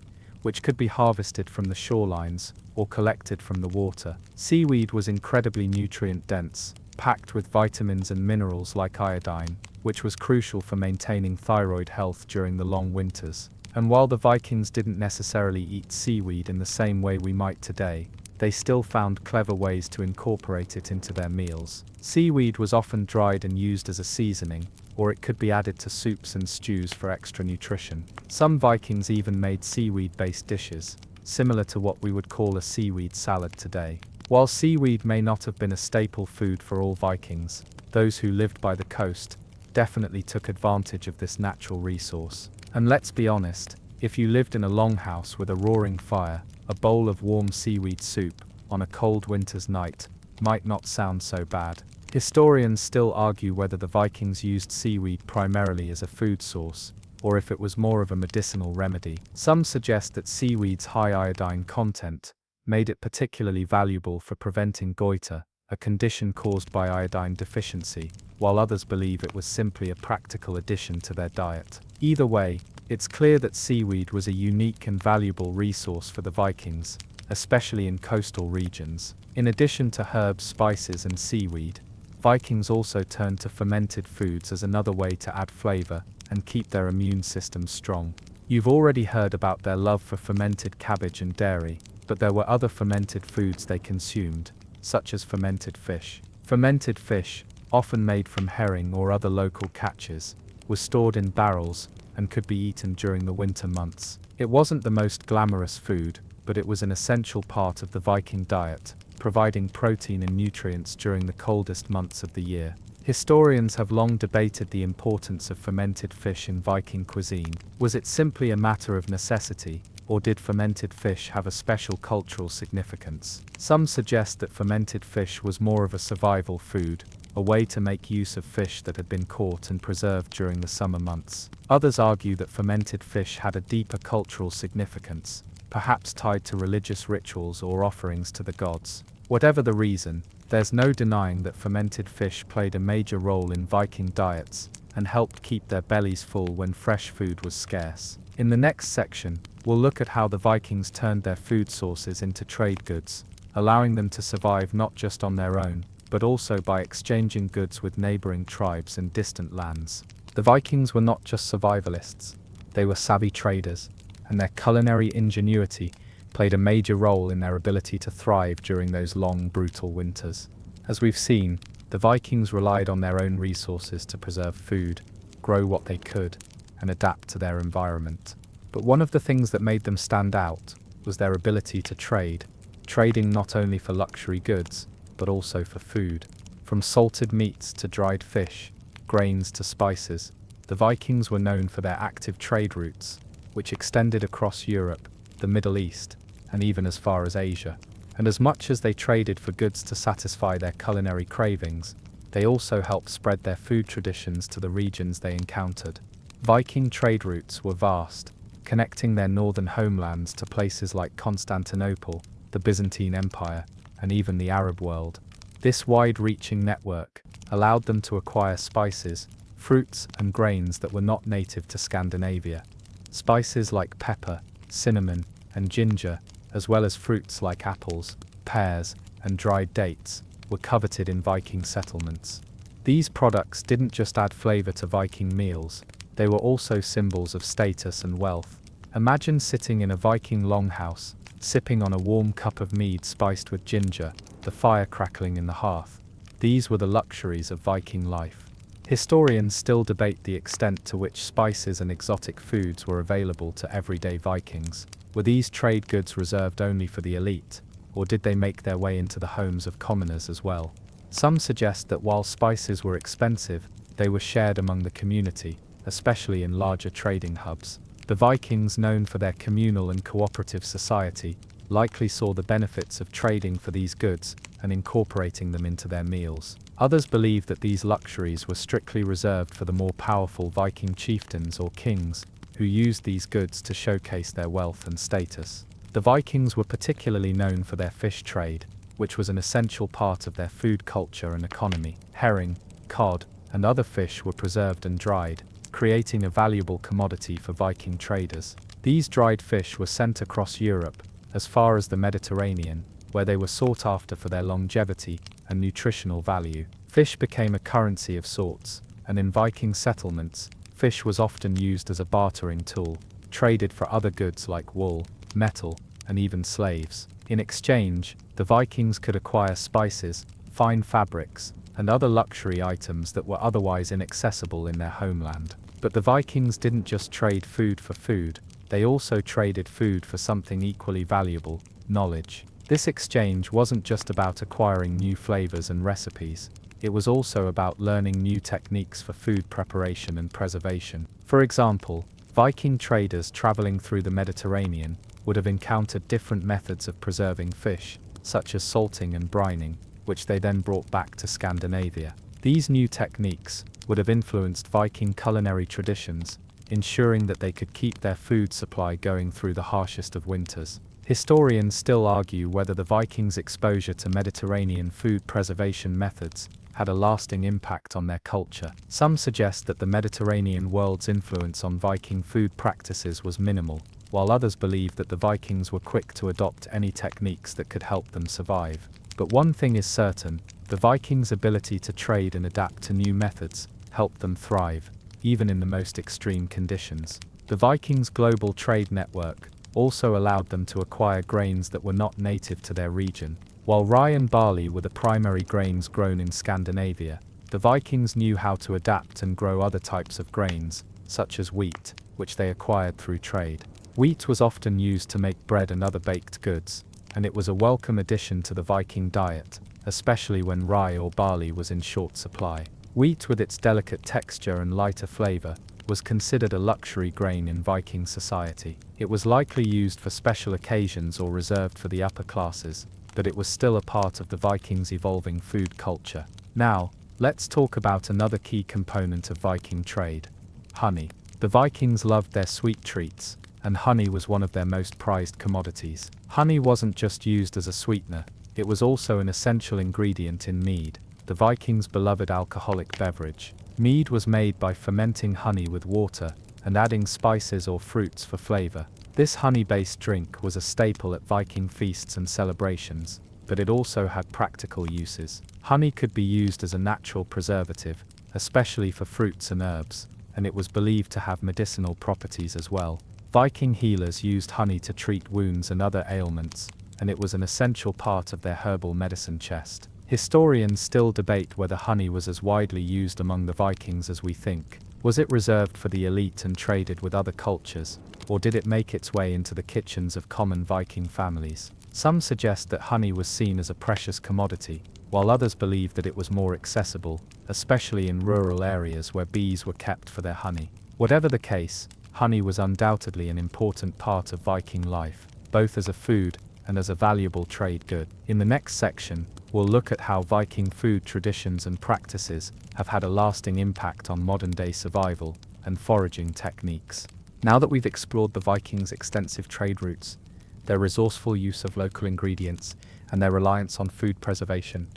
which could be harvested from the shorelines or collected from the water. Seaweed was incredibly nutrient-dense, packed with vitamins and minerals like iodine, which was crucial for maintaining thyroid health during the long winters. And while the Vikings didn't necessarily eat seaweed in the same way we might today, they still found clever ways to incorporate it into their meals. Seaweed was often dried and used as a seasoning, or it could be added to soups and stews for extra nutrition. Some Vikings even made seaweed-based dishes, similar to what we would call a seaweed salad today. While seaweed may not have been a staple food for all Vikings, those who lived by the coast definitely took advantage of this natural resource. And let's be honest, if you lived in a longhouse with a roaring fire, a bowl of warm seaweed soup on a cold winter's night might not sound so bad. Historians still argue whether the Vikings used seaweed primarily as a food source, or if it was more of a medicinal remedy. Some suggest that seaweed's high iodine content made it particularly valuable for preventing goiter, a condition caused by iodine deficiency, while others believe it was simply a practical addition to their diet. Either way, it's clear that seaweed was a unique and valuable resource for the Vikings, especially in coastal regions. In addition to herbs, spices, and seaweed, Vikings also turned to fermented foods as another way to add flavor and keep their immune systems strong. You've already heard about their love for fermented cabbage and dairy, but there were other fermented foods they consumed, such as fermented fish. Fermented fish, often made from herring or other local catches, was stored in barrels and could be eaten during the winter months. It wasn't the most glamorous food, but it was an essential part of the Viking diet, providing protein and nutrients during the coldest months of the year. Historians have long debated the importance of fermented fish in Viking cuisine. Was it simply a matter of necessity, or did fermented fish have a special cultural significance? Some suggest that fermented fish was more of a survival food, a way to make use of fish that had been caught and preserved during the summer months. Others argue that fermented fish had a deeper cultural significance, perhaps tied to religious rituals or offerings to the gods. Whatever the reason, there's no denying that fermented fish played a major role in Viking diets and helped keep their bellies full when fresh food was scarce. In the next section, we'll look at how the Vikings turned their food sources into trade goods, allowing them to survive not just on their own, but also by exchanging goods with neighboring tribes in distant lands. The Vikings were not just survivalists, they were savvy traders, and their culinary ingenuity played a major role in their ability to thrive during those long, brutal winters. As we've seen, the Vikings relied on their own resources to preserve food, grow what they could, and adapt to their environment. But one of the things that made them stand out was their ability to trade, trading not only for luxury goods, but also for food. From salted meats to dried fish, grains to spices, the Vikings were known for their active trade routes, which extended across Europe, the Middle East, and even as far as Asia. And as much as they traded for goods to satisfy their culinary cravings, they also helped spread their food traditions to the regions they encountered. Viking trade routes were vast, connecting their northern homelands to places like Constantinople, the Byzantine Empire, and even the Arab world. This wide-reaching network allowed them to acquire spices, fruits, and grains that were not native to Scandinavia. Spices like pepper, cinnamon, and ginger, as well as fruits like apples, pears, and dried dates, were coveted in Viking settlements. These products didn't just add flavor to Viking meals, they were also symbols of status and wealth. Imagine sitting in a Viking longhouse, sipping on a warm cup of mead spiced with ginger, the fire crackling in the hearth. These were the luxuries of Viking life. Historians still debate the extent to which spices and exotic foods were available to everyday Vikings. Were these trade goods reserved only for the elite, or did they make their way into the homes of commoners as well? Some suggest that while spices were expensive, they were shared among the community, especially in larger trading hubs. The Vikings, known for their communal and cooperative society, likely saw the benefits of trading for these goods and incorporating them into their meals. Others believe that these luxuries were strictly reserved for the more powerful Viking chieftains or kings, who used these goods to showcase their wealth and status. The Vikings were particularly known for their fish trade, which was an essential part of their food culture and economy. Herring, cod, and other fish were preserved and dried, creating a valuable commodity for Viking traders. These dried fish were sent across Europe, as far as the Mediterranean, where they were sought after for their longevity and nutritional value. Fish became a currency of sorts, and in Viking settlements, fish was often used as a bartering tool. traded for other goods like wool, metal, and even slaves. In exchange, the Vikings could acquire spices, fine fabrics, and other luxury items that were otherwise inaccessible in their homeland. But the Vikings didn't just trade food for food, they also traded food for something equally valuable: knowledge. This exchange wasn't just about acquiring new flavors and recipes, it was also about learning new techniques for food preparation and preservation. For example, Viking traders traveling through the Mediterranean would have encountered different methods of preserving fish, such as salting and brining, which they then brought back to Scandinavia. These new techniques would have influenced Viking culinary traditions, ensuring that they could keep their food supply going through the harshest of winters. Historians still argue whether the Vikings' exposure to Mediterranean food preservation methods had a lasting impact on their culture. Some suggest that the Mediterranean world's influence on Viking food practices was minimal, while others believe that the Vikings were quick to adopt any techniques that could help them survive. But one thing is certain: the Vikings' ability to trade and adapt to new methods helped them thrive, even in the most extreme conditions. The Vikings' global trade network also allowed them to acquire grains that were not native to their region. While rye and barley were the primary grains grown in Scandinavia, the Vikings knew how to adapt and grow other types of grains, such as wheat, which they acquired through trade. Wheat was often used to make bread and other baked goods, and it was a welcome addition to the Viking diet, especially when rye or barley was in short supply. Wheat, with its delicate texture and lighter flavor, was considered a luxury grain in Viking society. It was likely used for special occasions or reserved for the upper classes, but it was still a part of the Vikings' evolving food culture. Now, let's talk about another key component of Viking trade: honey. The Vikings loved their sweet treats, and honey was one of their most prized commodities. Honey wasn't just used as a sweetener, it was also an essential ingredient in mead, the Vikings' beloved alcoholic beverage. Mead was made by fermenting honey with water and adding spices or fruits for flavor. This honey-based drink was a staple at Viking feasts and celebrations, but it also had practical uses. Honey could be used as a natural preservative, especially for fruits and herbs, and it was believed to have medicinal properties as well. Viking healers used honey to treat wounds and other ailments, and it was an essential part of their herbal medicine chest. Historians still debate whether honey was as widely used among the Vikings as we think. Was it reserved for the elite and traded with other cultures, or did it make its way into the kitchens of common Viking families? Some suggest that honey was seen as a precious commodity, while others believe that it was more accessible, especially in rural areas where bees were kept for their honey. Whatever the case, honey was undoubtedly an important part of Viking life, both as a food and as a valuable trade good. In the next section, we'll look at how Viking food traditions and practices have had a lasting impact on modern-day survival and foraging techniques. Now that we've explored the Vikings' extensive trade routes, their resourceful use of local ingredients, and their reliance on food preservation,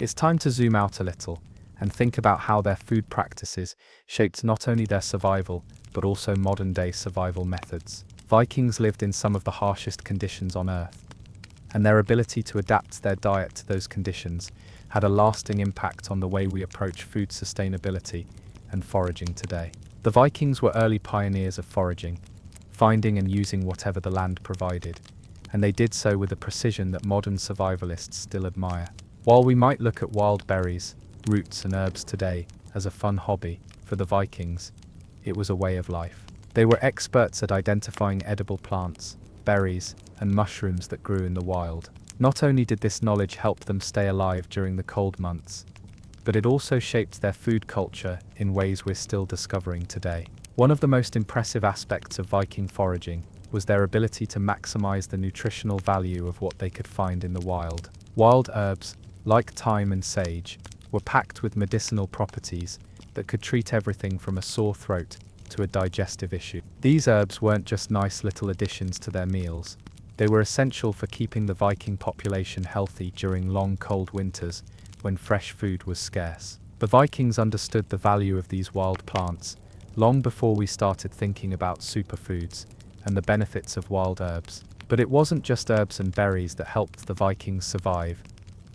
it's time to zoom out a little and think about how their food practices shaped not only their survival, but also modern-day survival methods. Vikings lived in some of the harshest conditions on Earth, and their ability to adapt their diet to those conditions had a lasting impact on the way we approach food sustainability and foraging today. The Vikings were early pioneers of foraging, finding and using whatever the land provided, and they did so with a precision that modern survivalists still admire. While we might look at wild berries, roots and herbs today as a fun hobby, for the Vikings, it was a way of life. They were experts at identifying edible plants, berries, and mushrooms that grew in the wild. Not only did this knowledge help them stay alive during the cold months, but it also shaped their food culture in ways we're still discovering today. One of the most impressive aspects of Viking foraging was their ability to maximize the nutritional value of what they could find in the wild. Wild herbs, like thyme and sage, were packed with medicinal properties that could treat everything from a sore throat to a digestive issue. These herbs weren't just nice little additions to their meals. They were essential for keeping the Viking population healthy during long cold winters when fresh food was scarce. The Vikings understood the value of these wild plants long before we started thinking about superfoods and the benefits of wild herbs. But it wasn't just herbs and berries that helped the Vikings survive.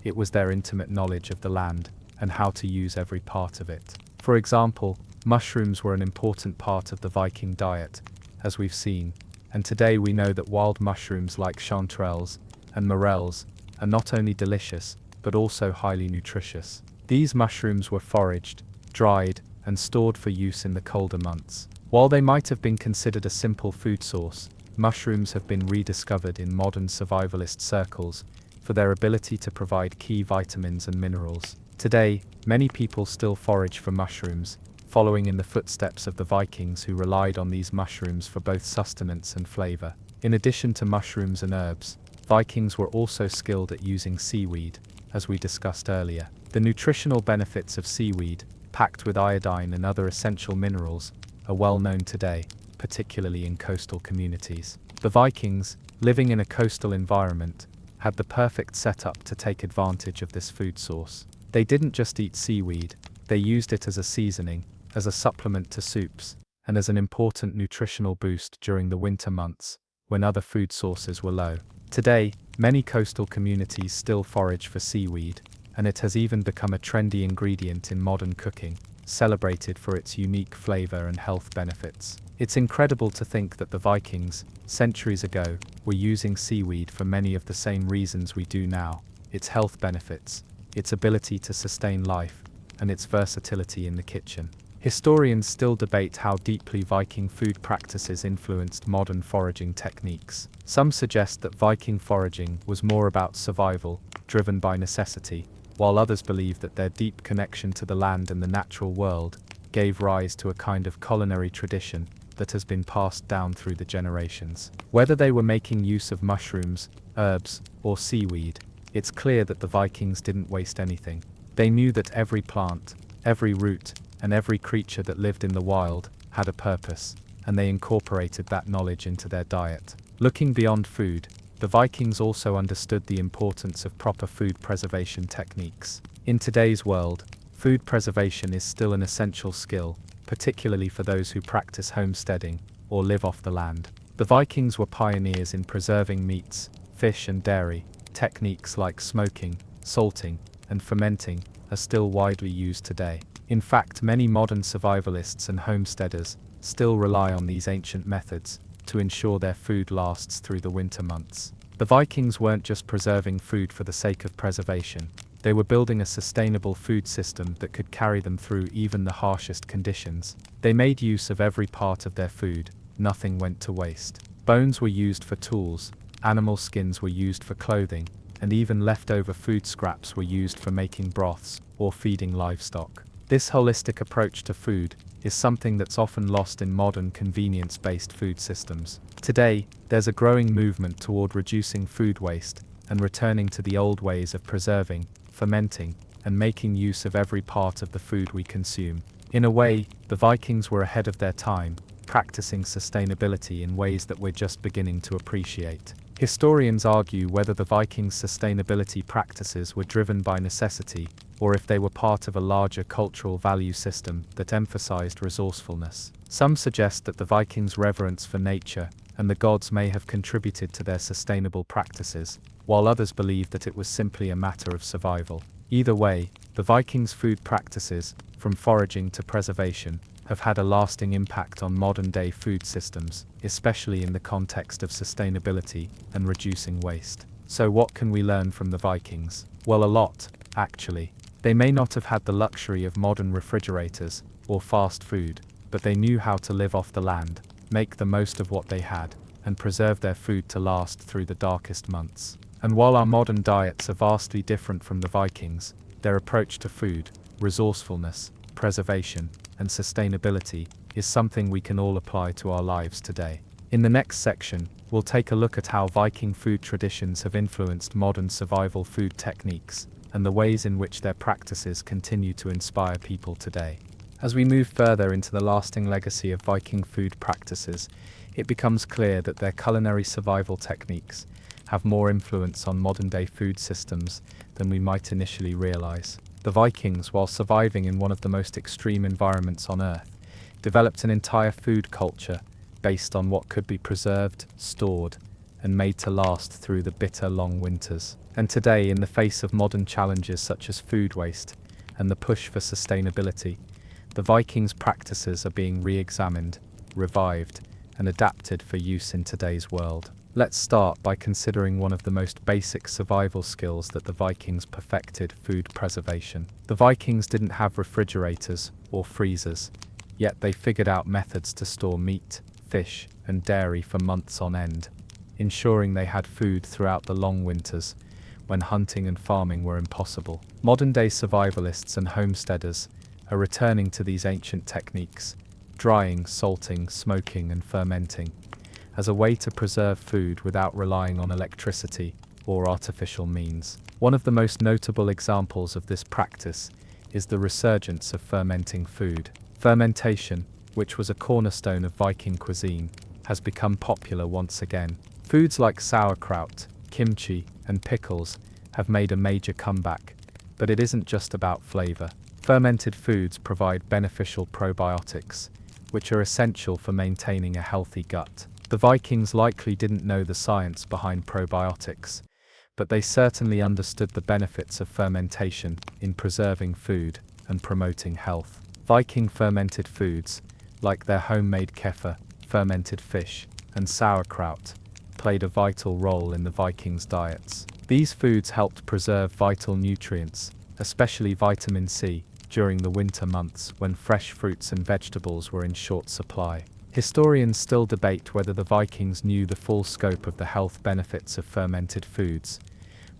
It was their intimate knowledge of the land and how to use every part of it. For example, mushrooms were an important part of the Viking diet, as we've seen, and today we know that wild mushrooms like chanterelles and morels are not only delicious, but also highly nutritious. These mushrooms were foraged, dried, and stored for use in the colder months. While they might have been considered a simple food source, mushrooms have been rediscovered in modern survivalist circles for their ability to provide key vitamins and minerals. Today, many people still forage for mushrooms, following in the footsteps of the Vikings who relied on these mushrooms for both sustenance and flavor. In addition to mushrooms and herbs, Vikings were also skilled at using seaweed, as we discussed earlier. The nutritional benefits of seaweed, packed with iodine and other essential minerals, are well known today, particularly in coastal communities. The Vikings, living in a coastal environment, had the perfect setup to take advantage of this food source. They didn't just eat seaweed, they used it as a seasoning, as a supplement to soups, and as an important nutritional boost during the winter months, when other food sources were low. Today, many coastal communities still forage for seaweed, and it has even become a trendy ingredient in modern cooking, celebrated for its unique flavor and health benefits. It's incredible to think that the Vikings, centuries ago, were using seaweed for many of the same reasons we do now: its health benefits, its ability to sustain life, and its versatility in the kitchen. Historians still debate how deeply Viking food practices influenced modern foraging techniques. Some suggest that Viking foraging was more about survival, driven by necessity, while others believe that their deep connection to the land and the natural world gave rise to a kind of culinary tradition that has been passed down through the generations. Whether they were making use of mushrooms, herbs, or seaweed, it's clear that the Vikings didn't waste anything. They knew that every plant, every root, and every creature that lived in the wild had a purpose, and they incorporated that knowledge into their diet. Looking beyond food, the Vikings also understood the importance of proper food preservation techniques. In today's world, food preservation is still an essential skill, particularly for those who practice homesteading or live off the land. The Vikings were pioneers in preserving meats, fish, and dairy. Techniques like smoking, salting, and fermenting are still widely used today. In fact, many modern survivalists and homesteaders still rely on these ancient methods to ensure their food lasts through the winter months. The Vikings weren't just preserving food for the sake of preservation. They were building a sustainable food system that could carry them through even the harshest conditions. They made use of every part of their food. Nothing went to waste. Bones were used for tools, animal skins were used for clothing, and even leftover food scraps were used for making broths or feeding livestock. This holistic approach to food is something that's often lost in modern convenience-based food systems. Today, there's a growing movement toward reducing food waste and returning to the old ways of preserving, fermenting, and making use of every part of the food we consume. In a way, the Vikings were ahead of their time, practicing sustainability in ways that we're just beginning to appreciate. Historians argue whether the Vikings' sustainability practices were driven by necessity, or if they were part of a larger cultural value system that emphasized resourcefulness. Some suggest that the Vikings' reverence for nature and the gods may have contributed to their sustainable practices, while others believe that it was simply a matter of survival. Either way, the Vikings' food practices, from foraging to preservation, have had a lasting impact on modern-day food systems, especially in the context of sustainability and reducing waste. So what can we learn from the Vikings? Well, a lot, actually. They may not have had the luxury of modern refrigerators or fast food, but they knew how to live off the land, make the most of what they had, and preserve their food to last through the darkest months. And while our modern diets are vastly different from the Vikings, their approach to food, resourcefulness, preservation, and sustainability is something we can all apply to our lives today. In the next section, we'll take a look at how Viking food traditions have influenced modern survival food techniques, and the ways in which their practices continue to inspire people today. As we move further into the lasting legacy of Viking food practices, it becomes clear that their culinary survival techniques have more influence on modern-day food systems than we might initially realize. The Vikings, while surviving in one of the most extreme environments on Earth, developed an entire food culture based on what could be preserved, stored, and made to last through the bitter, long winters. And today, in the face of modern challenges such as food waste and the push for sustainability, the Vikings' practices are being re-examined, revived, and adapted for use in today's world. Let's start by considering one of the most basic survival skills that the Vikings perfected: food preservation. The Vikings didn't have refrigerators or freezers, yet they figured out methods to store meat, fish, and dairy for months on end, ensuring they had food throughout the long winters when hunting and farming were impossible. Modern-day survivalists and homesteaders are returning to these ancient techniques: drying, salting, smoking, and fermenting, as a way to preserve food without relying on electricity or artificial means. One of the most notable examples of this practice is the resurgence of fermenting food. Fermentation, which was a cornerstone of Viking cuisine, has become popular once again. Foods like sauerkraut, kimchi, and pickles have made a major comeback, but it isn't just about flavor. Fermented foods provide beneficial probiotics, which are essential for maintaining a healthy gut. The Vikings likely didn't know the science behind probiotics, but they certainly understood the benefits of fermentation in preserving food and promoting health. Viking fermented foods, like their homemade kefir, fermented fish, and sauerkraut, played a vital role in the Vikings' diets. These foods helped preserve vital nutrients, especially vitamin C, during the winter months when fresh fruits and vegetables were in short supply. Historians still debate whether the Vikings knew the full scope of the health benefits of fermented foods,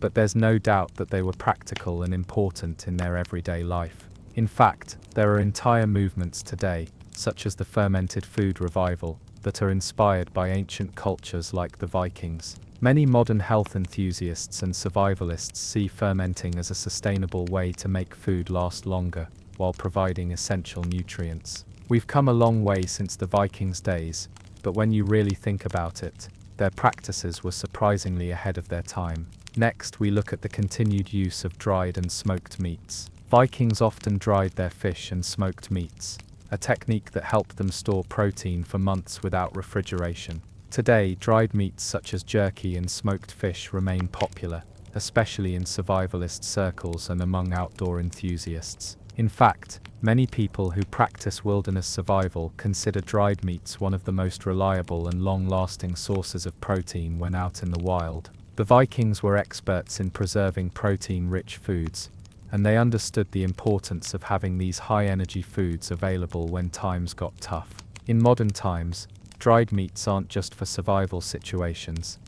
but there's no doubt that they were practical and important in their everyday life. In fact, there are entire movements today, such as the fermented food revival, that are inspired by ancient cultures like the Vikings. Many modern health enthusiasts and survivalists see fermenting as a sustainable way to make food last longer, while providing essential nutrients. We've come a long way since the Vikings' days, but when you really think about it, their practices were surprisingly ahead of their time. Next, we look at the continued use of dried and smoked meats. Vikings often dried their fish and smoked meats, a technique that helped them store protein for months without refrigeration. Today, dried meats such as jerky and smoked fish remain popular, especially in survivalist circles and among outdoor enthusiasts. In fact, many people who practice wilderness survival consider dried meats one of the most reliable and long-lasting sources of protein when out in the wild. The Vikings were experts in preserving protein-rich foods, and they understood the importance of having these high-energy foods available when times got tough. In modern times, dried meats aren't just for survival situations.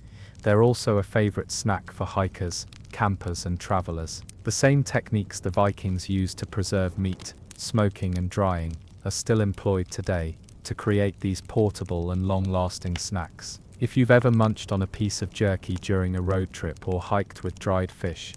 They're also a favorite snack for hikers, campers, and travelers. The same techniques the Vikings used to preserve meat, smoking, and drying are still employed today to create these portable and long-lasting snacks. If you've ever munched on a piece of jerky during a road trip or hiked with dried fish,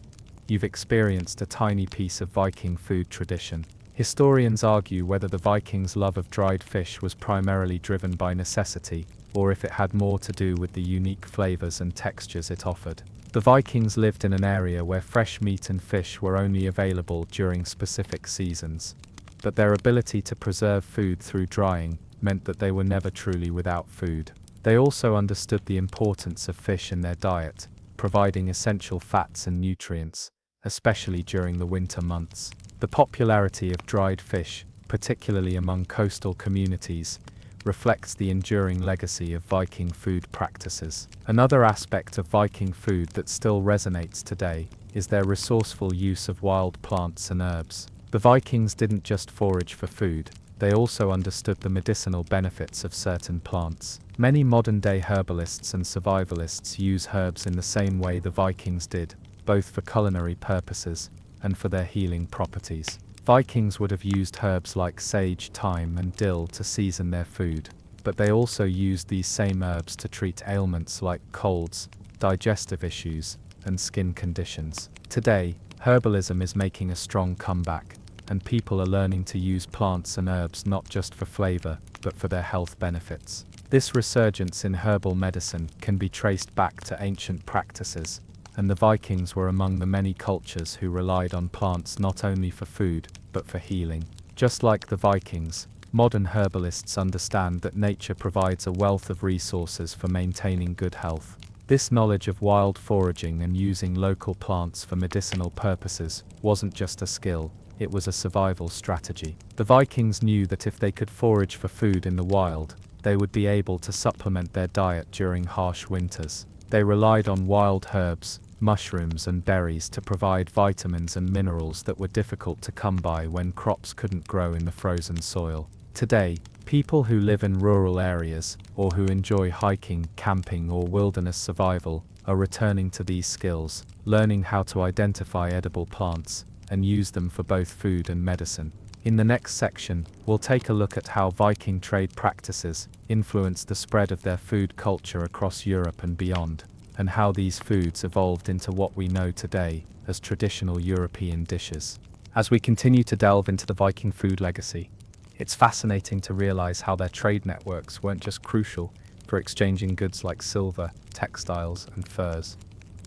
you've experienced a tiny piece of Viking food tradition. Historians argue whether the Vikings' love of dried fish was primarily driven by necessity, or if it had more to do with the unique flavors and textures it offered. The Vikings lived in an area where fresh meat and fish were only available during specific seasons, but their ability to preserve food through drying meant that they were never truly without food. They also understood the importance of fish in their diet, providing essential fats and nutrients, especially during the winter months. The popularity of dried fish, particularly among coastal communities, reflects the enduring legacy of Viking food practices. Another aspect of Viking food that still resonates today is their resourceful use of wild plants and herbs. The Vikings didn't just forage for food, they also understood the medicinal benefits of certain plants. Many modern-day herbalists and survivalists use herbs in the same way the Vikings did, both for culinary purposes and for their healing properties. Vikings would have used herbs like sage, thyme, and dill to season their food, but they also used these same herbs to treat ailments like colds, digestive issues, and skin conditions. Today, herbalism is making a strong comeback, and people are learning to use plants and herbs not just for flavor, but for their health benefits. This resurgence in herbal medicine can be traced back to ancient practices, and the Vikings were among the many cultures who relied on plants not only for food, but for healing. Just like the Vikings, modern herbalists understand that nature provides a wealth of resources for maintaining good health. This knowledge of wild foraging and using local plants for medicinal purposes wasn't just a skill, it was a survival strategy. The Vikings knew that if they could forage for food in the wild, they would be able to supplement their diet during harsh winters. They relied on wild herbs, mushrooms and berries to provide vitamins and minerals that were difficult to come by when crops couldn't grow in the frozen soil. Today, people who live in rural areas, or who enjoy hiking, camping or wilderness survival, are returning to these skills, learning how to identify edible plants, and use them for both food and medicine. In the next section, we'll take a look at how Viking trade practices influenced the spread of their food culture across Europe and beyond, and how these foods evolved into what we know today as traditional European dishes. As we continue to delve into the Viking food legacy, it's fascinating to realize how their trade networks weren't just crucial for exchanging goods like silver, textiles, and furs.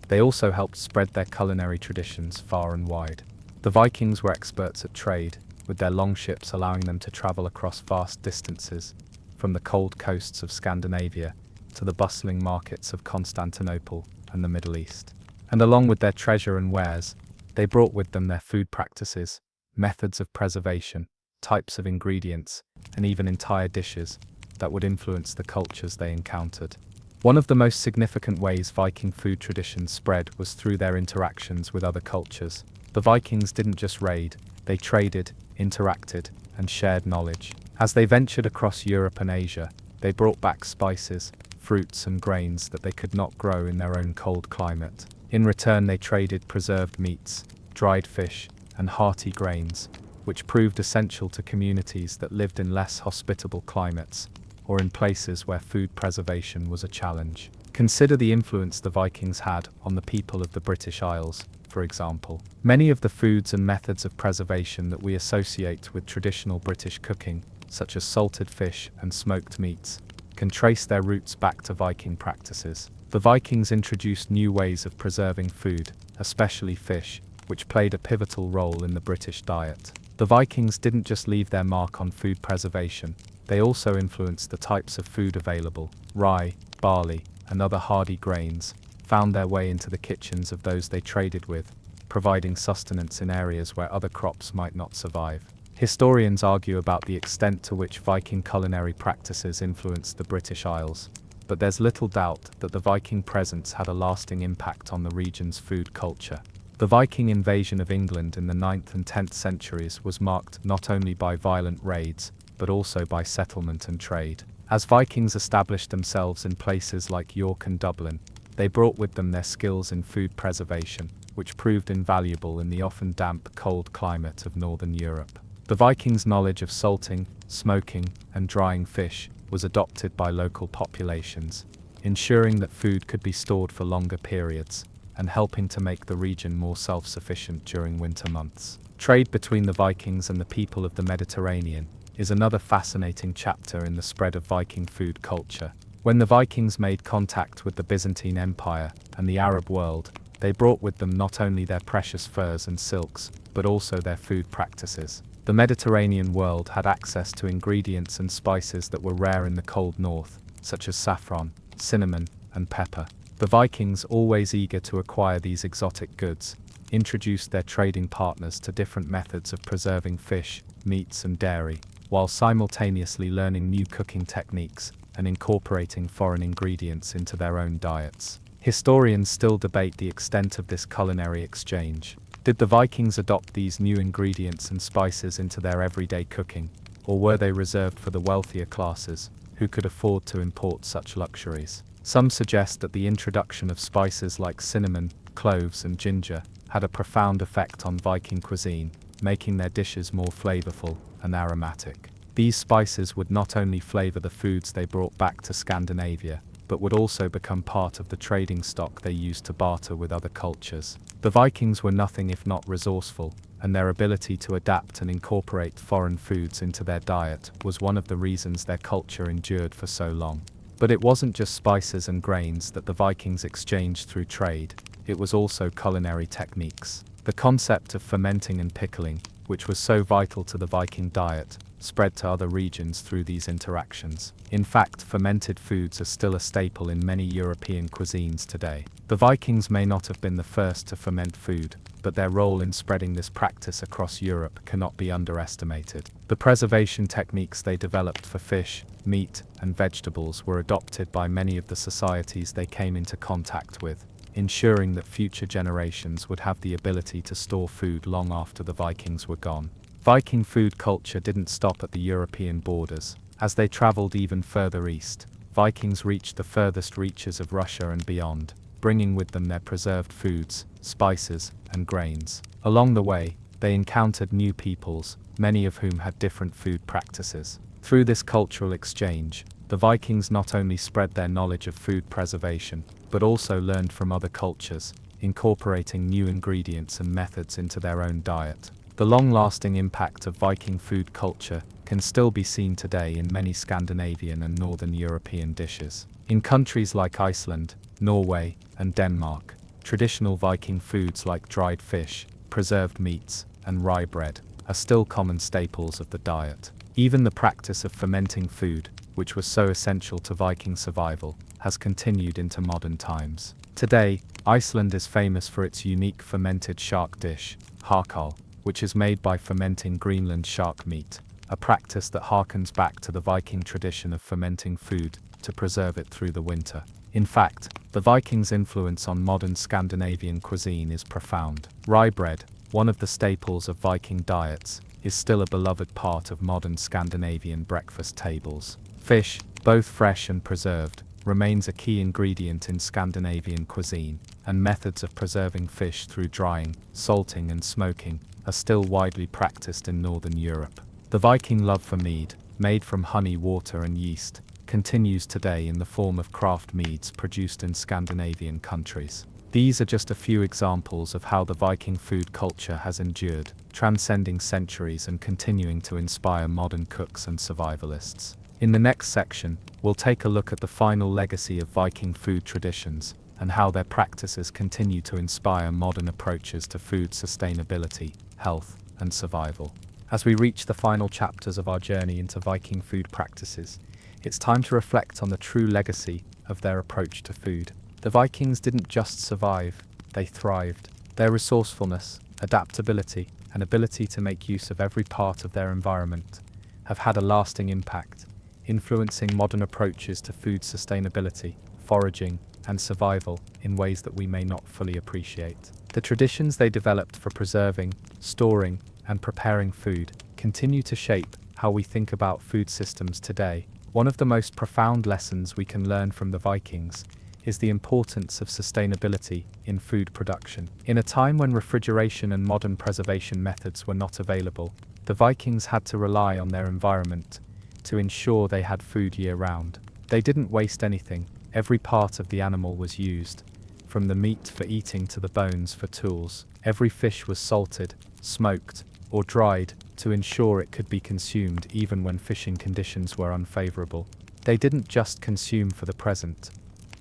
They also helped spread their culinary traditions far and wide. The Vikings were experts at trade, with their long ships allowing them to travel across vast distances, from the cold coasts of Scandinavia to the bustling markets of Constantinople and the Middle East. And along with their treasure and wares, they brought with them their food practices, methods of preservation, types of ingredients, and even entire dishes that would influence the cultures they encountered. One of the most significant ways Viking food traditions spread was through their interactions with other cultures. The Vikings didn't just raid, they traded, interacted, and shared knowledge. As they ventured across Europe and Asia, they brought back spices, fruits and grains that they could not grow in their own cold climate. In return, they traded preserved meats, dried fish, and hearty grains, which proved essential to communities that lived in less hospitable climates, or in places where food preservation was a challenge. Consider the influence the Vikings had on the people of the British Isles, for example. Many of the foods and methods of preservation that we associate with traditional British cooking, such as salted fish and smoked meats, can trace their roots back to Viking practices. The Vikings introduced new ways of preserving food, especially fish, which played a pivotal role in the British diet. The Vikings didn't just leave their mark on food preservation, they also influenced the types of food available. Rye, barley, and other hardy grains found their way into the kitchens of those they traded with, providing sustenance in areas where other crops might not survive. Historians argue about the extent to which Viking culinary practices influenced the British Isles, but there's little doubt that the Viking presence had a lasting impact on the region's food culture. The Viking invasion of England in the 9th and 10th centuries was marked not only by violent raids, but also by settlement and trade. As Vikings established themselves in places like York and Dublin, they brought with them their skills in food preservation, which proved invaluable in the often damp, cold climate of northern Europe. The Vikings' knowledge of salting, smoking, and drying fish was adopted by local populations, ensuring that food could be stored for longer periods, and helping to make the region more self-sufficient during winter months. Trade between the Vikings and the people of the Mediterranean is another fascinating chapter in the spread of Viking food culture. When the Vikings made contact with the Byzantine Empire and the Arab world, they brought with them not only their precious furs and silks, but also their food practices. The Mediterranean world had access to ingredients and spices that were rare in the cold north, such as saffron, cinnamon, and pepper. The Vikings, always eager to acquire these exotic goods, introduced their trading partners to different methods of preserving fish, meats, and dairy, while simultaneously learning new cooking techniques and incorporating foreign ingredients into their own diets. Historians still debate the extent of this culinary exchange. Did the Vikings adopt these new ingredients and spices into their everyday cooking, or were they reserved for the wealthier classes, who could afford to import such luxuries? Some suggest that the introduction of spices like cinnamon, cloves, and ginger had a profound effect on Viking cuisine, making their dishes more flavorful and aromatic. These spices would not only flavor the foods they brought back to Scandinavia, but would also become part of the trading stock they used to barter with other cultures. The Vikings were nothing if not resourceful, and their ability to adapt and incorporate foreign foods into their diet was one of the reasons their culture endured for so long. But it wasn't just spices and grains that the Vikings exchanged through trade, it was also culinary techniques. The concept of fermenting and pickling, which was so vital to the Viking diet, spread to other regions through these interactions. In fact, fermented foods are still a staple in many European cuisines today. The Vikings may not have been the first to ferment food, but their role in spreading this practice across Europe cannot be underestimated. The preservation techniques they developed for fish, meat, and vegetables were adopted by many of the societies they came into contact with, ensuring that future generations would have the ability to store food long after the Vikings were gone. Viking food culture didn't stop at the European borders. As they traveled even further east, Vikings reached the furthest reaches of Russia and beyond, bringing with them their preserved foods, spices, and grains. Along the way, they encountered new peoples, many of whom had different food practices. Through this cultural exchange, the Vikings not only spread their knowledge of food preservation, but also learned from other cultures, incorporating new ingredients and methods into their own diet. The long-lasting impact of Viking food culture can still be seen today in many Scandinavian and Northern European dishes. In countries like Iceland, Norway, and Denmark, traditional Viking foods like dried fish, preserved meats, and rye bread are still common staples of the diet. Even the practice of fermenting food, which was so essential to Viking survival, has continued into modern times. Today, Iceland is famous for its unique fermented shark dish, harkal, which is made by fermenting Greenland shark meat, a practice that harkens back to the Viking tradition of fermenting food to preserve it through the winter. In fact, the Vikings' influence on modern Scandinavian cuisine is profound. Rye bread, one of the staples of Viking diets, is still a beloved part of modern Scandinavian breakfast tables. Fish, both fresh and preserved, remains a key ingredient in Scandinavian cuisine, and methods of preserving fish through drying, salting, and smoking are still widely practiced in Northern Europe. The Viking love for mead, made from honey, water, and yeast, continues today in the form of craft meads produced in Scandinavian countries. These are just a few examples of how the Viking food culture has endured, transcending centuries and continuing to inspire modern cooks and survivalists. In the next section, we'll take a look at the final legacy of Viking food traditions and how their practices continue to inspire modern approaches to food sustainability, health, and survival. As we reach the final chapters of our journey into Viking food practices, it's time to reflect on the true legacy of their approach to food. The Vikings didn't just survive, they thrived. Their resourcefulness, adaptability, and ability to make use of every part of their environment have had a lasting impact, influencing modern approaches to food sustainability, foraging, and survival in ways that we may not fully appreciate. The traditions they developed for preserving, storing, and preparing food continue to shape how we think about food systems today. One of the most profound lessons we can learn from the Vikings is the importance of sustainability in food production. In a time when refrigeration and modern preservation methods were not available, the Vikings had to rely on their environment to ensure they had food year-round. They didn't waste anything. Every part of the animal was used, from the meat for eating to the bones for tools. Every fish was salted, smoked, or dried to ensure it could be consumed even when fishing conditions were unfavorable. They didn't just consume for the present,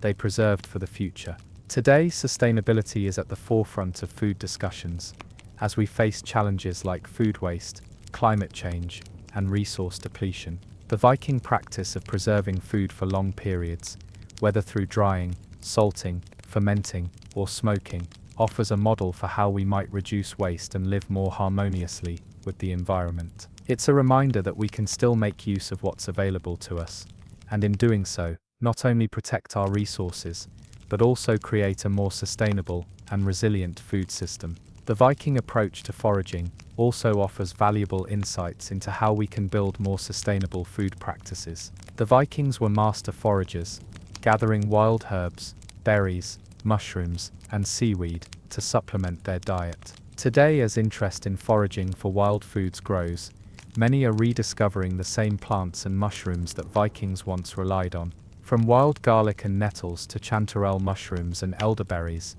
they preserved for the future. Today, sustainability is at the forefront of food discussions, as we face challenges like food waste, climate change, and resource depletion. The Viking practice of preserving food for long periods, whether through drying, salting, fermenting, or smoking, offers a model for how we might reduce waste and live more harmoniously with the environment. It's a reminder that we can still make use of what's available to us, and in doing so, not only protect our resources, but also create a more sustainable and resilient food system. The Viking approach to foraging also offers valuable insights into how we can build more sustainable food practices. The Vikings were master foragers, gathering wild herbs, berries, mushrooms, and seaweed to supplement their diet. Today, as interest in foraging for wild foods grows, many are rediscovering the same plants and mushrooms that Vikings once relied on. From wild garlic and nettles to chanterelle mushrooms and elderberries,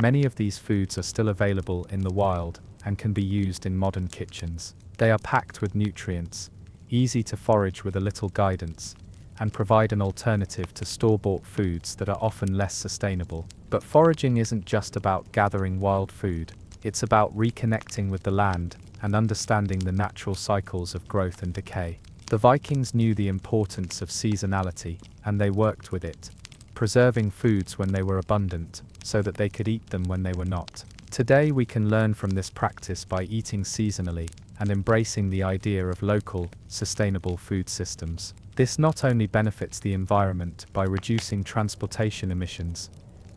many of these foods are still available in the wild and can be used in modern kitchens. They are packed with nutrients, easy to forage with a little guidance, and provide an alternative to store-bought foods that are often less sustainable. But foraging isn't just about gathering wild food, it's about reconnecting with the land and understanding the natural cycles of growth and decay. The Vikings knew the importance of seasonality, and they worked with it, preserving foods when they were abundant, so that they could eat them when they were not. Today we can learn from this practice by eating seasonally, and embracing the idea of local, sustainable food systems. This not only benefits the environment by reducing transportation emissions,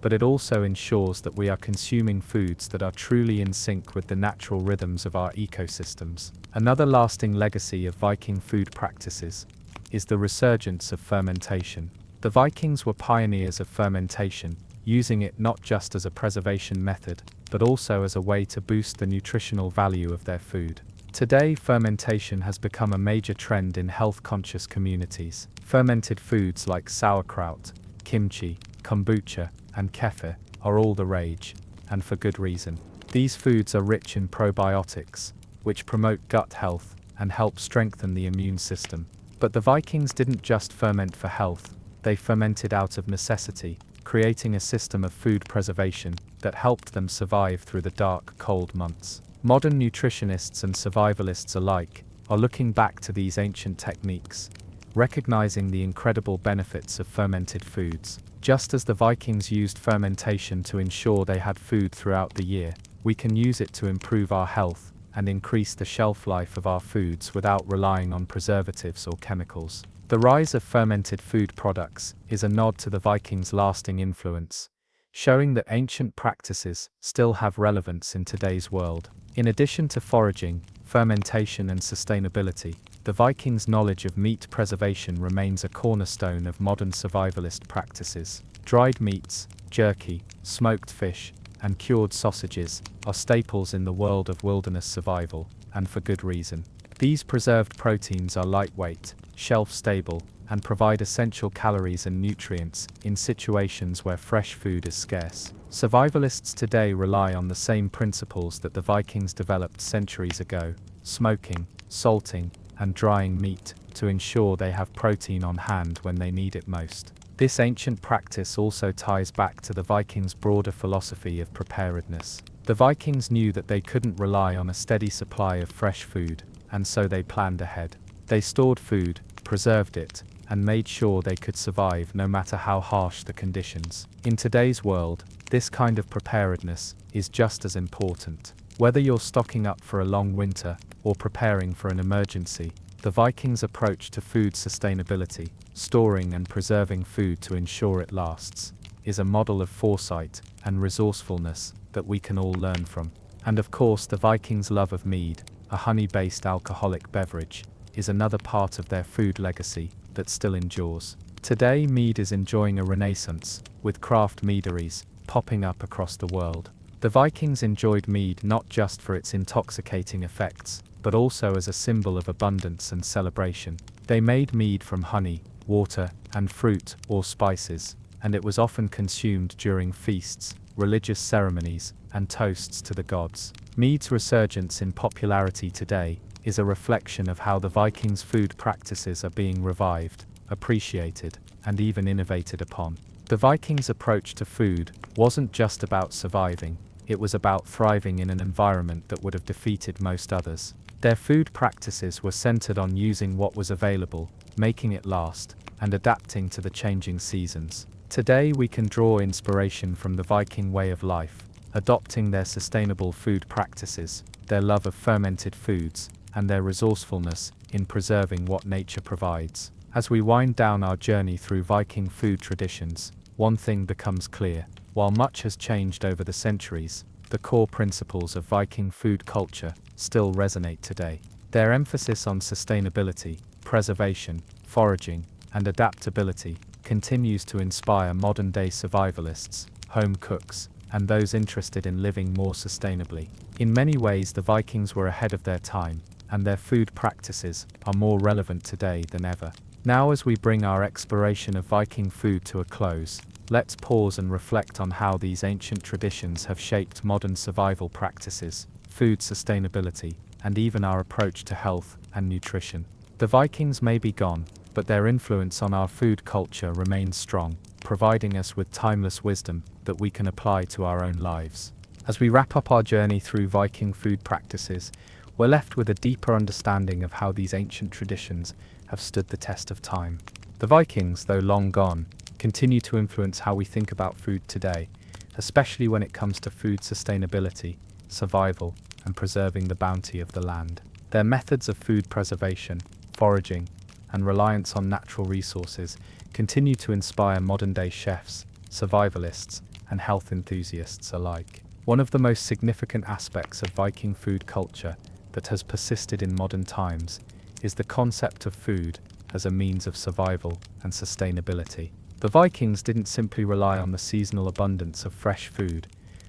but it also ensures that we are consuming foods that are truly in sync with the natural rhythms of our ecosystems. Another lasting legacy of Viking food practices is the resurgence of fermentation. The Vikings were pioneers of fermentation, using it not just as a preservation method, but also as a way to boost the nutritional value of their food. Today, fermentation has become a major trend in health-conscious communities. Fermented foods like sauerkraut, kimchi, kombucha, and kefir are all the rage, and for good reason. These foods are rich in probiotics, which promote gut health and help strengthen the immune system. But the Vikings didn't just ferment for health, they fermented out of necessity, creating a system of food preservation that helped them survive through the dark, cold months. Modern nutritionists and survivalists alike are looking back to these ancient techniques, recognizing the incredible benefits of fermented foods. Just as the Vikings used fermentation to ensure they had food throughout the year, we can use it to improve our health and increase the shelf life of our foods without relying on preservatives or chemicals. The rise of fermented food products is a nod to the Vikings' lasting influence, showing that ancient practices still have relevance in today's world. In addition to foraging, fermentation and sustainability, the Vikings' knowledge of meat preservation remains a cornerstone of modern survivalist practices. Dried meats, jerky, smoked fish, and cured sausages are staples in the world of wilderness survival, and for good reason. These preserved proteins are lightweight, shelf-stable, and provide essential calories and nutrients in situations where fresh food is scarce. Survivalists today rely on the same principles that the Vikings developed centuries ago: smoking, salting, and drying meat, to ensure they have protein on hand when they need it most. This ancient practice also ties back to the Vikings' broader philosophy of preparedness. The Vikings knew that they couldn't rely on a steady supply of fresh food, and so they planned ahead. They stored food, preserved it, and made sure they could survive no matter how harsh the conditions. In today's world, this kind of preparedness is just as important. Whether you're stocking up for a long winter or preparing for an emergency, the Vikings' approach to food sustainability, storing and preserving food to ensure it lasts, is a model of foresight and resourcefulness that we can all learn from. And of course, the Vikings' love of mead, a honey-based alcoholic beverage, is another part of their food legacy that still endures. Today, mead is enjoying a renaissance, with craft meaderies popping up across the world. The Vikings enjoyed mead not just for its intoxicating effects, but also as a symbol of abundance and celebration. They made mead from honey, water, and fruit or spices, and it was often consumed during feasts, religious ceremonies, and toasts to the gods. Mead's resurgence in popularity today is a reflection of how the Vikings' food practices are being revived, appreciated, and even innovated upon. The Vikings' approach to food wasn't just about surviving, it was about thriving in an environment that would have defeated most others. Their food practices were centered on using what was available, making it last, and adapting to the changing seasons. Today we can draw inspiration from the Viking way of life, adopting their sustainable food practices, their love of fermented foods, and their resourcefulness in preserving what nature provides. As we wind down our journey through Viking food traditions, one thing becomes clear. While much has changed over the centuries, the core principles of Viking food culture still resonate today. Their emphasis on sustainability, preservation, foraging, and adaptability continues to inspire modern-day survivalists, home cooks, and those interested in living more sustainably. In many ways, the Vikings were ahead of their time, and their food practices are more relevant today than ever. Now, as we bring our exploration of Viking food to a close, let's pause and reflect on how these ancient traditions have shaped modern survival practices, food sustainability, and even our approach to health and nutrition. The Vikings may be gone, but their influence on our food culture remains strong, providing us with timeless wisdom that we can apply to our own lives. As we wrap up our journey through Viking food practices, we're left with a deeper understanding of how these ancient traditions have stood the test of time. The Vikings, though long gone, continue to influence how we think about food today, especially when it comes to food sustainability, survival, and preserving the bounty of the land. Their methods of food preservation, foraging, and reliance on natural resources continue to inspire modern-day chefs, survivalists, and health enthusiasts alike. One of the most significant aspects of Viking food culture that has persisted in modern times is the concept of food as a means of survival and sustainability. The Vikings didn't simply rely on the seasonal abundance of fresh food.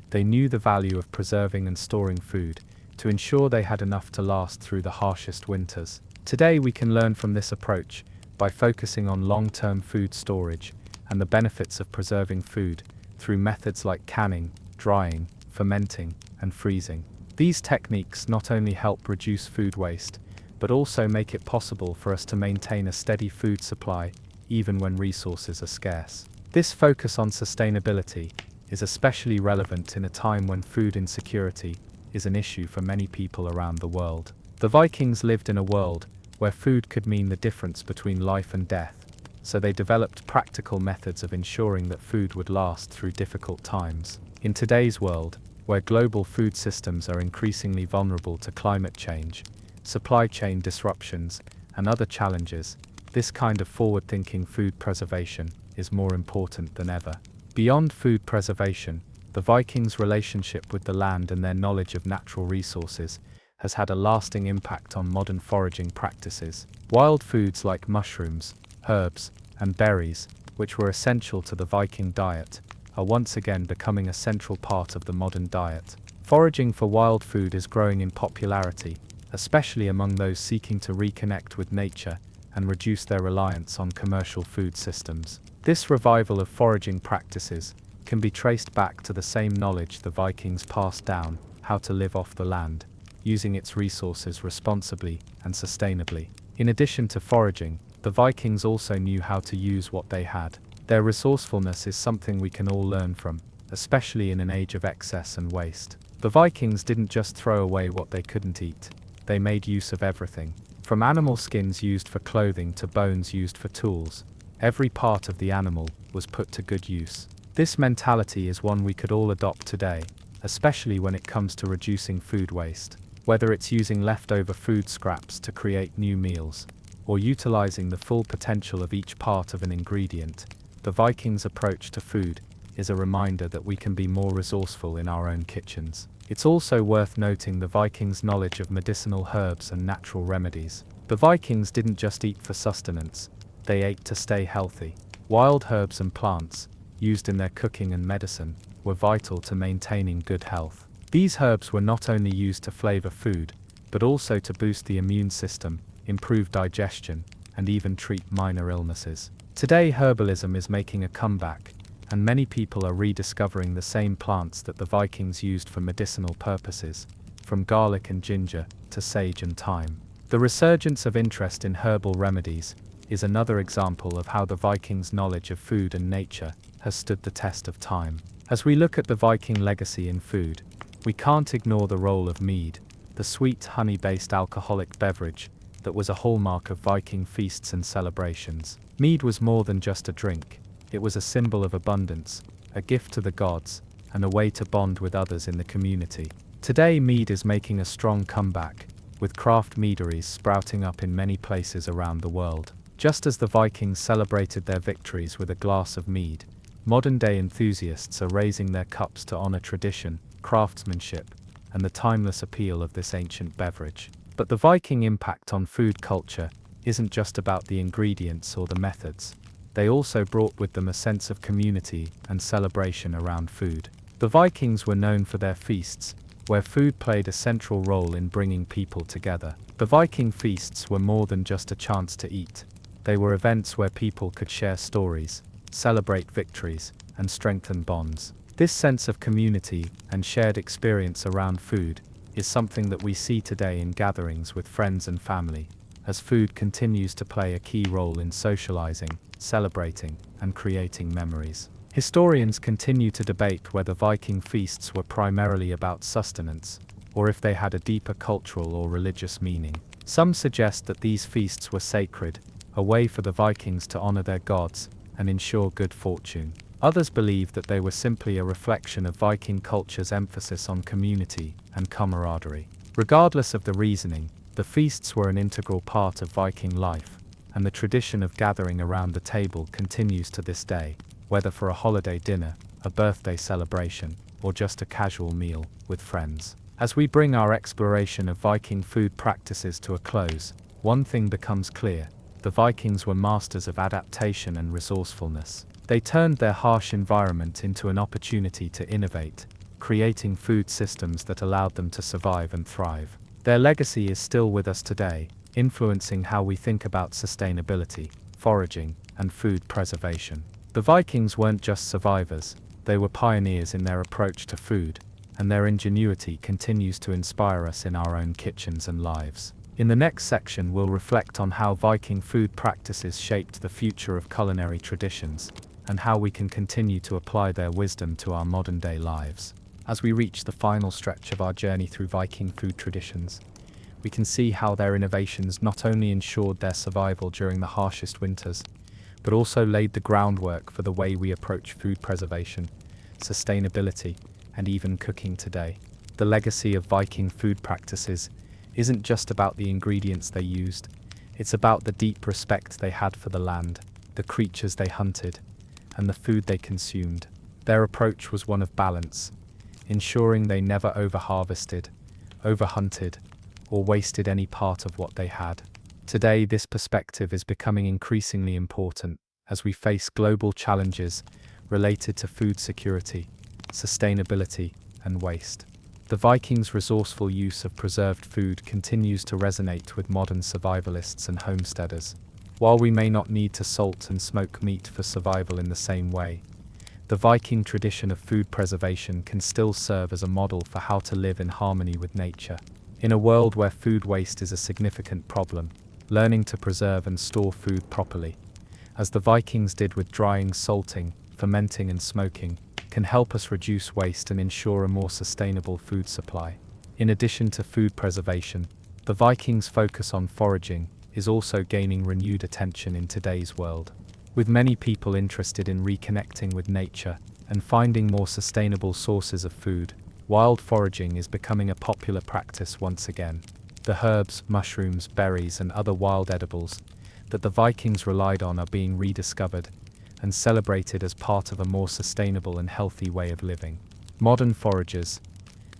They knew the value of preserving and storing food to ensure they had enough to last through the harshest winters. Today we can learn from this approach by focusing on long-term food storage and the benefits of preserving food through methods like canning, drying, fermenting, and freezing. These techniques not only help reduce food waste, but also make it possible for us to maintain a steady food supply even when resources are scarce. This focus on sustainability is especially relevant in a time when food insecurity is an issue for many people around the world. The Vikings lived in a world where food could mean the difference between life and death, so they developed practical methods of ensuring that food would last through difficult times. In today's world, where global food systems are increasingly vulnerable to climate change, supply chain disruptions, and other challenges, this kind of forward-thinking food preservation is more important than ever. Beyond food preservation, the Vikings' relationship with the land and their knowledge of natural resources has had a lasting impact on modern foraging practices. Wild foods like mushrooms, herbs, and berries, which were essential to the Viking diet, are once again becoming a central part of the modern diet. Foraging for wild food is growing in popularity, especially among those seeking to reconnect with nature and reduce their reliance on commercial food systems. This revival of foraging practices can be traced back to the same knowledge the Vikings passed down: how to live off the land, using its resources responsibly and sustainably. In addition to foraging, the Vikings also knew how to use what they had. Their resourcefulness is something we can all learn from, especially in an age of excess and waste. The Vikings didn't just throw away what they couldn't eat. They made use of everything. From animal skins used for clothing to bones used for tools, every part of the animal was put to good use. This mentality is one we could all adopt today, especially when it comes to reducing food waste. Whether it's using leftover food scraps to create new meals, or utilizing the full potential of each part of an ingredient, the Vikings' approach to food is a reminder that we can be more resourceful in our own kitchens. It's also worth noting the Vikings' knowledge of medicinal herbs and natural remedies. The Vikings didn't just eat for sustenance, they ate to stay healthy. Wild herbs and plants, used in their cooking and medicine, were vital to maintaining good health. These herbs were not only used to flavor food, but also to boost the immune system, improve digestion, and even treat minor illnesses. Today, herbalism is making a comeback, and many people are rediscovering the same plants that the Vikings used for medicinal purposes, from garlic and ginger to sage and thyme. The resurgence of interest in herbal remedies is another example of how the Vikings' knowledge of food and nature has stood the test of time. As we look at the Viking legacy in food, we can't ignore the role of mead, the sweet honey-based alcoholic beverage that was a hallmark of Viking feasts and celebrations. Mead was more than just a drink. It was a symbol of abundance, a gift to the gods, and a way to bond with others in the community. Today, mead is making a strong comeback, with craft meaderies sprouting up in many places around the world. Just as the Vikings celebrated their victories with a glass of mead, modern-day enthusiasts are raising their cups to honor tradition, craftsmanship, and the timeless appeal of this ancient beverage. But the Viking impact on food culture isn't just about the ingredients or the methods. They also brought with them a sense of community and celebration around food. The Vikings were known for their feasts, where food played a central role in bringing people together. The Viking feasts were more than just a chance to eat. They were events where people could share stories, celebrate victories, and strengthen bonds. This sense of community and shared experience around food is something that we see today in gatherings with friends and family, as food continues to play a key role in socializing, celebrating, and creating memories. Historians continue to debate whether Viking feasts were primarily about sustenance, or if they had a deeper cultural or religious meaning. Some suggest that these feasts were sacred, a way for the Vikings to honor their gods and ensure good fortune. Others believe that they were simply a reflection of Viking culture's emphasis on community and camaraderie. Regardless of the reasoning, the feasts were an integral part of Viking life, and the tradition of gathering around the table continues to this day, whether for a holiday dinner, a birthday celebration, or just a casual meal with friends. As we bring our exploration of Viking food practices to a close, one thing becomes clear: the Vikings were masters of adaptation and resourcefulness. They turned their harsh environment into an opportunity to innovate, creating food systems that allowed them to survive and thrive. Their legacy is still with us today, influencing how we think about sustainability, foraging, and food preservation. The Vikings weren't just survivors, they were pioneers in their approach to food, and their ingenuity continues to inspire us in our own kitchens and lives. In the next section, we'll reflect on how Viking food practices shaped the future of culinary traditions, and how we can continue to apply their wisdom to our modern-day lives. As we reach the final stretch of our journey through Viking food traditions, we can see how their innovations not only ensured their survival during the harshest winters, but also laid the groundwork for the way we approach food preservation, sustainability, and even cooking today. The legacy of Viking food practices isn't just about the ingredients they used, it's about the deep respect they had for the land, the creatures they hunted, and the food they consumed. Their approach was one of balance, ensuring they never over-harvested, over-hunted, or wasted any part of what they had. Today, this perspective is becoming increasingly important as we face global challenges related to food security, sustainability, and waste. The Vikings' resourceful use of preserved food continues to resonate with modern survivalists and homesteaders. While we may not need to salt and smoke meat for survival in the same way, the Viking tradition of food preservation can still serve as a model for how to live in harmony with nature. In a world where food waste is a significant problem, learning to preserve and store food properly, as the Vikings did with drying, salting, fermenting, and smoking, can help us reduce waste and ensure a more sustainable food supply. In addition to food preservation, the Vikings' focus on foraging is also gaining renewed attention in today's world. With many people interested in reconnecting with nature and finding more sustainable sources of food, wild foraging is becoming a popular practice once again. The herbs, mushrooms, berries, and other wild edibles that the Vikings relied on are being rediscovered and celebrated as part of a more sustainable and healthy way of living. Modern foragers,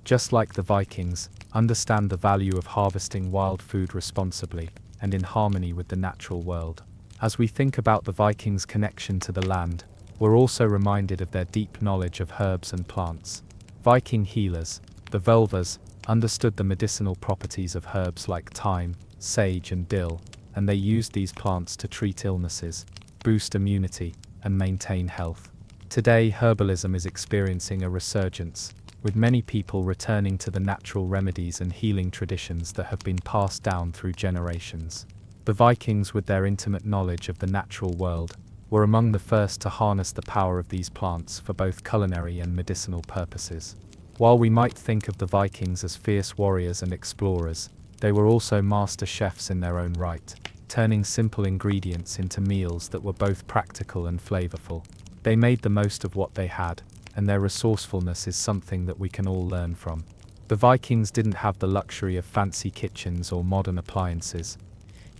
just like the Vikings, understand the value of harvesting wild food responsibly and in harmony with the natural world. As we think about the Vikings' connection to the land, we're also reminded of their deep knowledge of herbs and plants. Viking healers, the Völvers, understood the medicinal properties of herbs like thyme, sage, and dill, and they used these plants to treat illnesses, boost immunity, and maintain health. Today, herbalism is experiencing a resurgence, with many people returning to the natural remedies and healing traditions that have been passed down through generations. The Vikings, with their intimate knowledge of the natural world, were among the first to harness the power of these plants for both culinary and medicinal purposes. While we might think of the Vikings as fierce warriors and explorers, they were also master chefs in their own right, turning simple ingredients into meals that were both practical and flavorful. They made the most of what they had, and their resourcefulness is something that we can all learn from. The Vikings didn't have the luxury of fancy kitchens or modern appliances,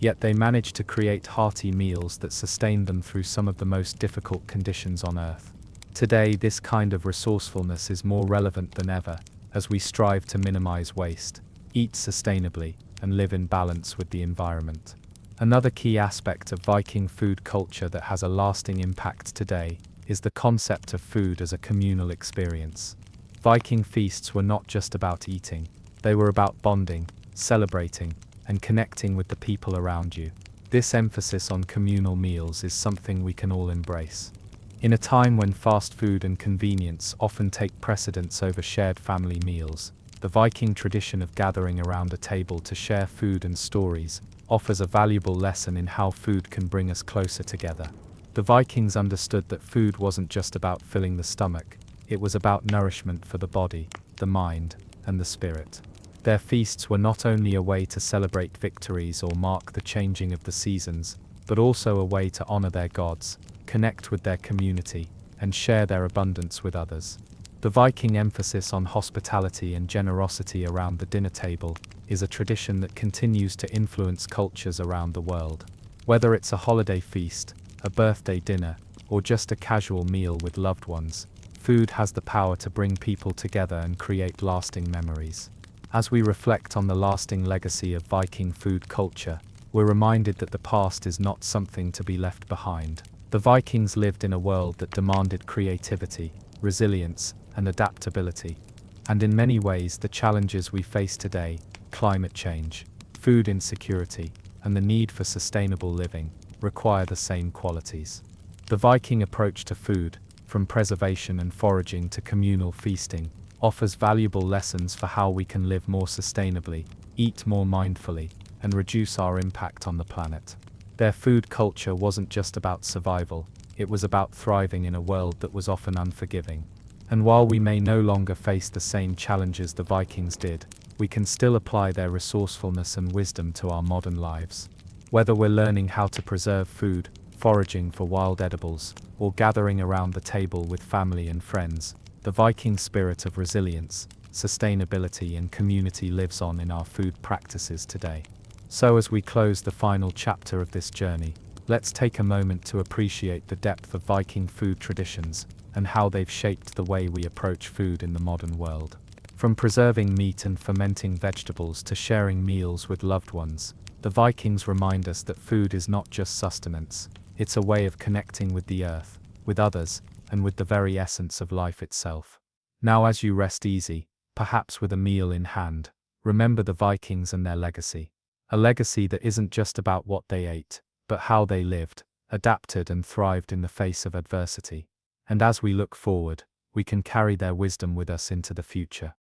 yet they managed to create hearty meals that sustained them through some of the most difficult conditions on Earth. Today, this kind of resourcefulness is more relevant than ever, as we strive to minimize waste, eat sustainably, and live in balance with the environment. Another key aspect of Viking food culture that has a lasting impact today is the concept of food as a communal experience. Viking feasts were not just about eating, they were about bonding, celebrating, and connecting with the people around you. This emphasis on communal meals is something we can all embrace. In a time when fast food and convenience often take precedence over shared family meals, the Viking tradition of gathering around a table to share food and stories offers a valuable lesson in how food can bring us closer together. The Vikings understood that food wasn't just about filling the stomach, it was about nourishment for the body, the mind, and the spirit. Their feasts were not only a way to celebrate victories or mark the changing of the seasons, but also a way to honor their gods, connect with their community, and share their abundance with others. The Viking emphasis on hospitality and generosity around the dinner table is a tradition that continues to influence cultures around the world. Whether it's a holiday feast, a birthday dinner, or just a casual meal with loved ones, food has the power to bring people together and create lasting memories. As we reflect on the lasting legacy of Viking food culture, we're reminded that the past is not something to be left behind. The Vikings lived in a world that demanded creativity, resilience, and adaptability. And in many ways, the challenges we face today, climate change, food insecurity, and the need for sustainable living, require the same qualities. The Viking approach to food, from preservation and foraging to communal feasting, offers valuable lessons for how we can live more sustainably, eat more mindfully, and reduce our impact on the planet. Their food culture wasn't just about survival, it was about thriving in a world that was often unforgiving. And while we may no longer face the same challenges the Vikings did, we can still apply their resourcefulness and wisdom to our modern lives. Whether we're learning how to preserve food, foraging for wild edibles, or gathering around the table with family and friends, the Viking spirit of resilience, sustainability, and community lives on in our food practices today. So as we close the final chapter of this journey, let's take a moment to appreciate the depth of Viking food traditions and how they've shaped the way we approach food in the modern world. From preserving meat and fermenting vegetables to sharing meals with loved ones, the Vikings remind us that food is not just sustenance, it's a way of connecting with the earth, with others, and with the very essence of life itself. Now, as you rest easy, perhaps with a meal in hand, remember the Vikings and their legacy. A legacy that isn't just about what they ate, but how they lived, adapted, and thrived in the face of adversity. And as we look forward, we can carry their wisdom with us into the future.